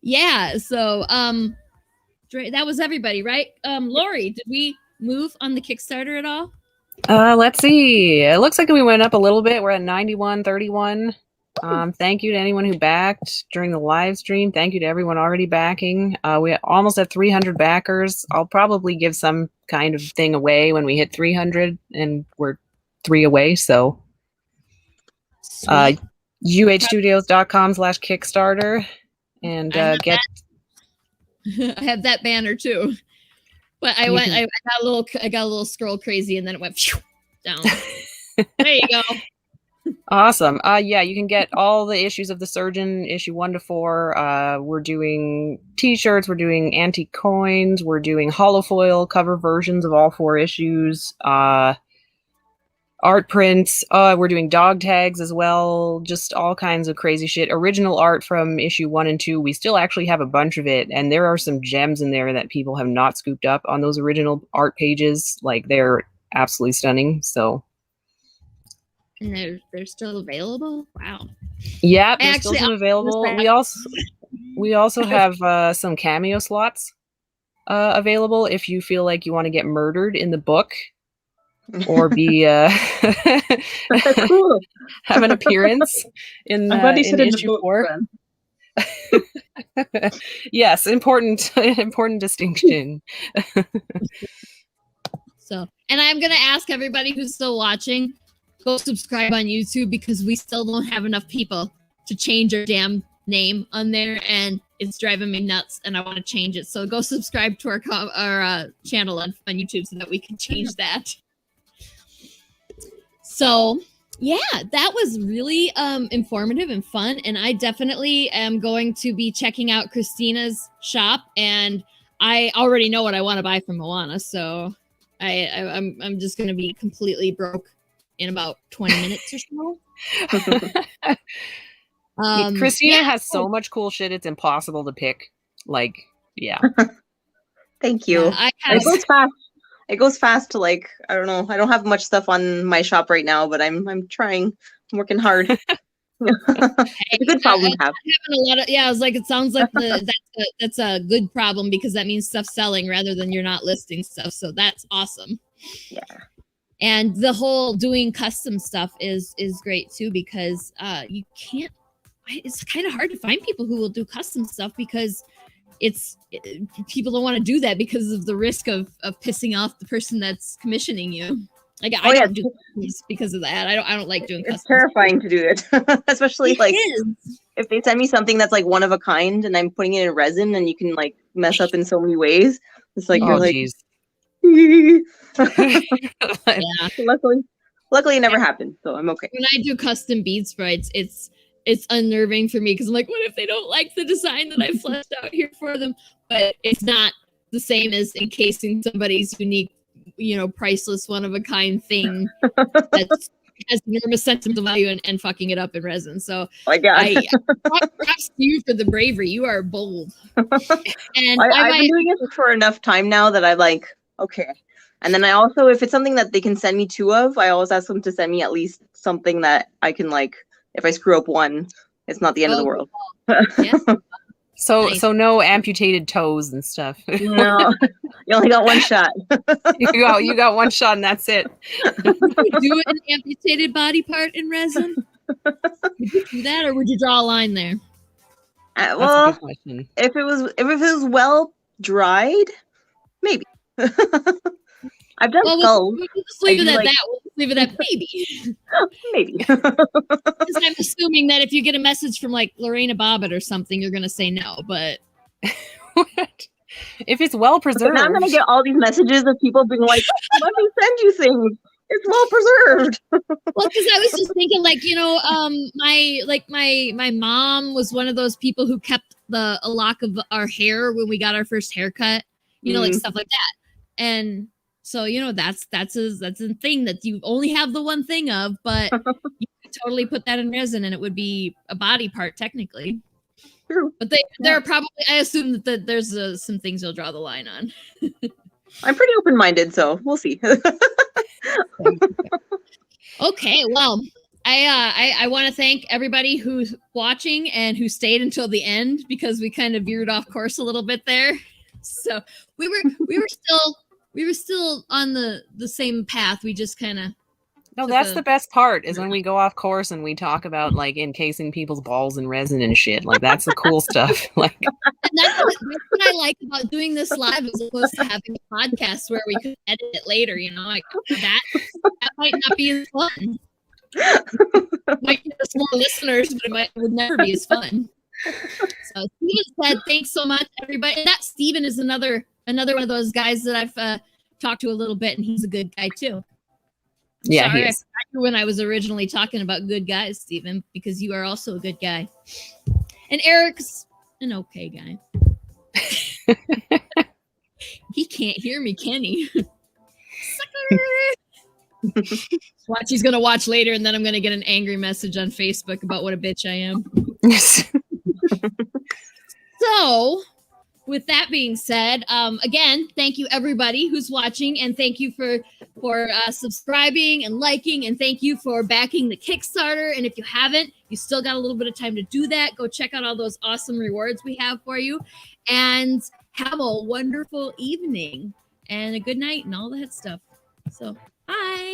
yeah. So, that was everybody, right? Lori, did we move on the Kickstarter at all? Let's see. It looks like we went up a little bit. We're at 91.31. Thank you to anyone who backed during the live stream. Thank you to everyone already backing. We almost have 300 backers. I'll probably give some kind of thing away when we hit 300, and we're 3 away. So, Sweet. uhstudios.com/Kickstarter and get. I have that banner too, but I got a little scroll crazy, and then it went phew, down. There you go. Awesome. Yeah, you can get all the issues of the Surgeon, issue 1 to 4. We're doing t-shirts, we're doing antique coins, we're doing holofoil cover versions of all 4 issues, art prints, we're doing dog tags as well, just all kinds of crazy shit. Original art from issue 1 and 2, we still actually have a bunch of it, and there are some gems in there that people have not scooped up on those original art pages. Like, they're absolutely stunning, so... And they're still available. Wow. Yeah, there's Actually, still some available. We also have some cameo slots available if you feel like you want to get murdered in the book or be Cool. have an appearance in I'm glad you said in the issue book, 4. Ben. Yes, important distinction. So, and I'm gonna ask everybody who's still watching, go subscribe on YouTube, because we still don't have enough people to change our damn name on there, and it's driving me nuts, and I want to change it. So go subscribe to our channel on YouTube so that we can change that. So yeah, that was really informative and fun, and I definitely am going to be checking out Kristina's shop, and I already know what I want to buy from Moana, so I'm just going to be completely broke in about 20 minutes or so. Kristina has so much cool shit, it's impossible to pick. Like, yeah. Thank you. Yeah, It goes fast. It goes fast to, like, I don't know. I don't have much stuff on my shop right now, but I'm trying. I'm working hard. It's a good problem to have. Having a lot of, I was like, it sounds like that's a good problem, because that means stuff's selling rather than you're not listing stuff. So that's awesome. Yeah. And the whole doing custom stuff is great too, because you can't. It's kind of hard to find people who will do custom stuff, because people don't want to do that because of the risk of pissing off the person that's commissioning you. Like, I don't do customs because of that. I don't like doing customs. It's terrifying to do it, especially It like is. if they send me something that's like one of a kind and I'm putting it in resin, and you can like mess up in so many ways. It's like you're like. Geez. Yeah. Luckily, it never happened, so I'm okay. When I do custom bead sprites, it's unnerving for me, because I'm like, what if they don't like the design that I fleshed out here for them? But it's not the same as encasing somebody's unique, priceless, one of a kind thing that has enormous sentimental value and fucking it up in resin. So My God. props to you for the bravery. You are bold. And I've been doing it for enough time now that I'm like, okay. And then I also, if it's something that they can send me 2 of, I always ask them to send me at least something that I can, like, if I screw up one, it's not the end of the world. Yeah. So Nice. so no amputated toes and stuff. No, you only got one shot. you got one shot and that's it. Would you do an amputated body part in resin? Would you do that, or would you draw a line there? That's a Well, good question. if it was well dried, maybe. I've done skulls. We'll just leave it I at do, like- that. We'll just leave it at maybe. Maybe. Because I'm assuming that if you get a message from like Lorena Bobbitt or something, you're gonna say no. But What? If it's well But preserved. now I'm gonna get all these messages of people being like, "Let me send you things. It's well preserved." well, because I was just thinking, like, my mom was one of those people who kept a lock of our hair when we got our first haircut, like stuff like that. And So that's a thing that you only have the one thing of, but you could totally put that in resin and it would be a body part technically. True. But there are probably, I assume that there's some things you'll draw the line on. I'm pretty open-minded, so we'll see. Okay, well, I want to thank everybody who's watching and who stayed until the end, because we kind of veered off course a little bit there. So we were still on the same path. We just kind of. No, that's the best part, is when we go off course and we talk about like encasing people's balls in resin and shit. Like that's the cool stuff. Like, and that's what I like about doing this live, as opposed to having a podcast where we could edit it later. Like that might not be as fun. Might get us more listeners, but it would never be as fun. So Steven said, "Thanks so much, everybody." And that Steven is another one of those guys that I've talked to a little bit, and he's a good guy too. yeah, Sorry, he I is. forgot you when I was originally talking about good guys, Steven, because you are also a good guy. And Eric's an okay guy. He can't hear me, can he? Sucker! Watch, he's gonna watch later, and then I'm gonna get an angry message on Facebook about what a bitch I am. So, with that being said, again, thank you everybody who's watching, and thank you for subscribing and liking, and thank you for backing the Kickstarter. And if you haven't, you still got a little bit of time to do that. Go check out all those awesome rewards we have for you, and have a wonderful evening and a good night and all that stuff. So, bye.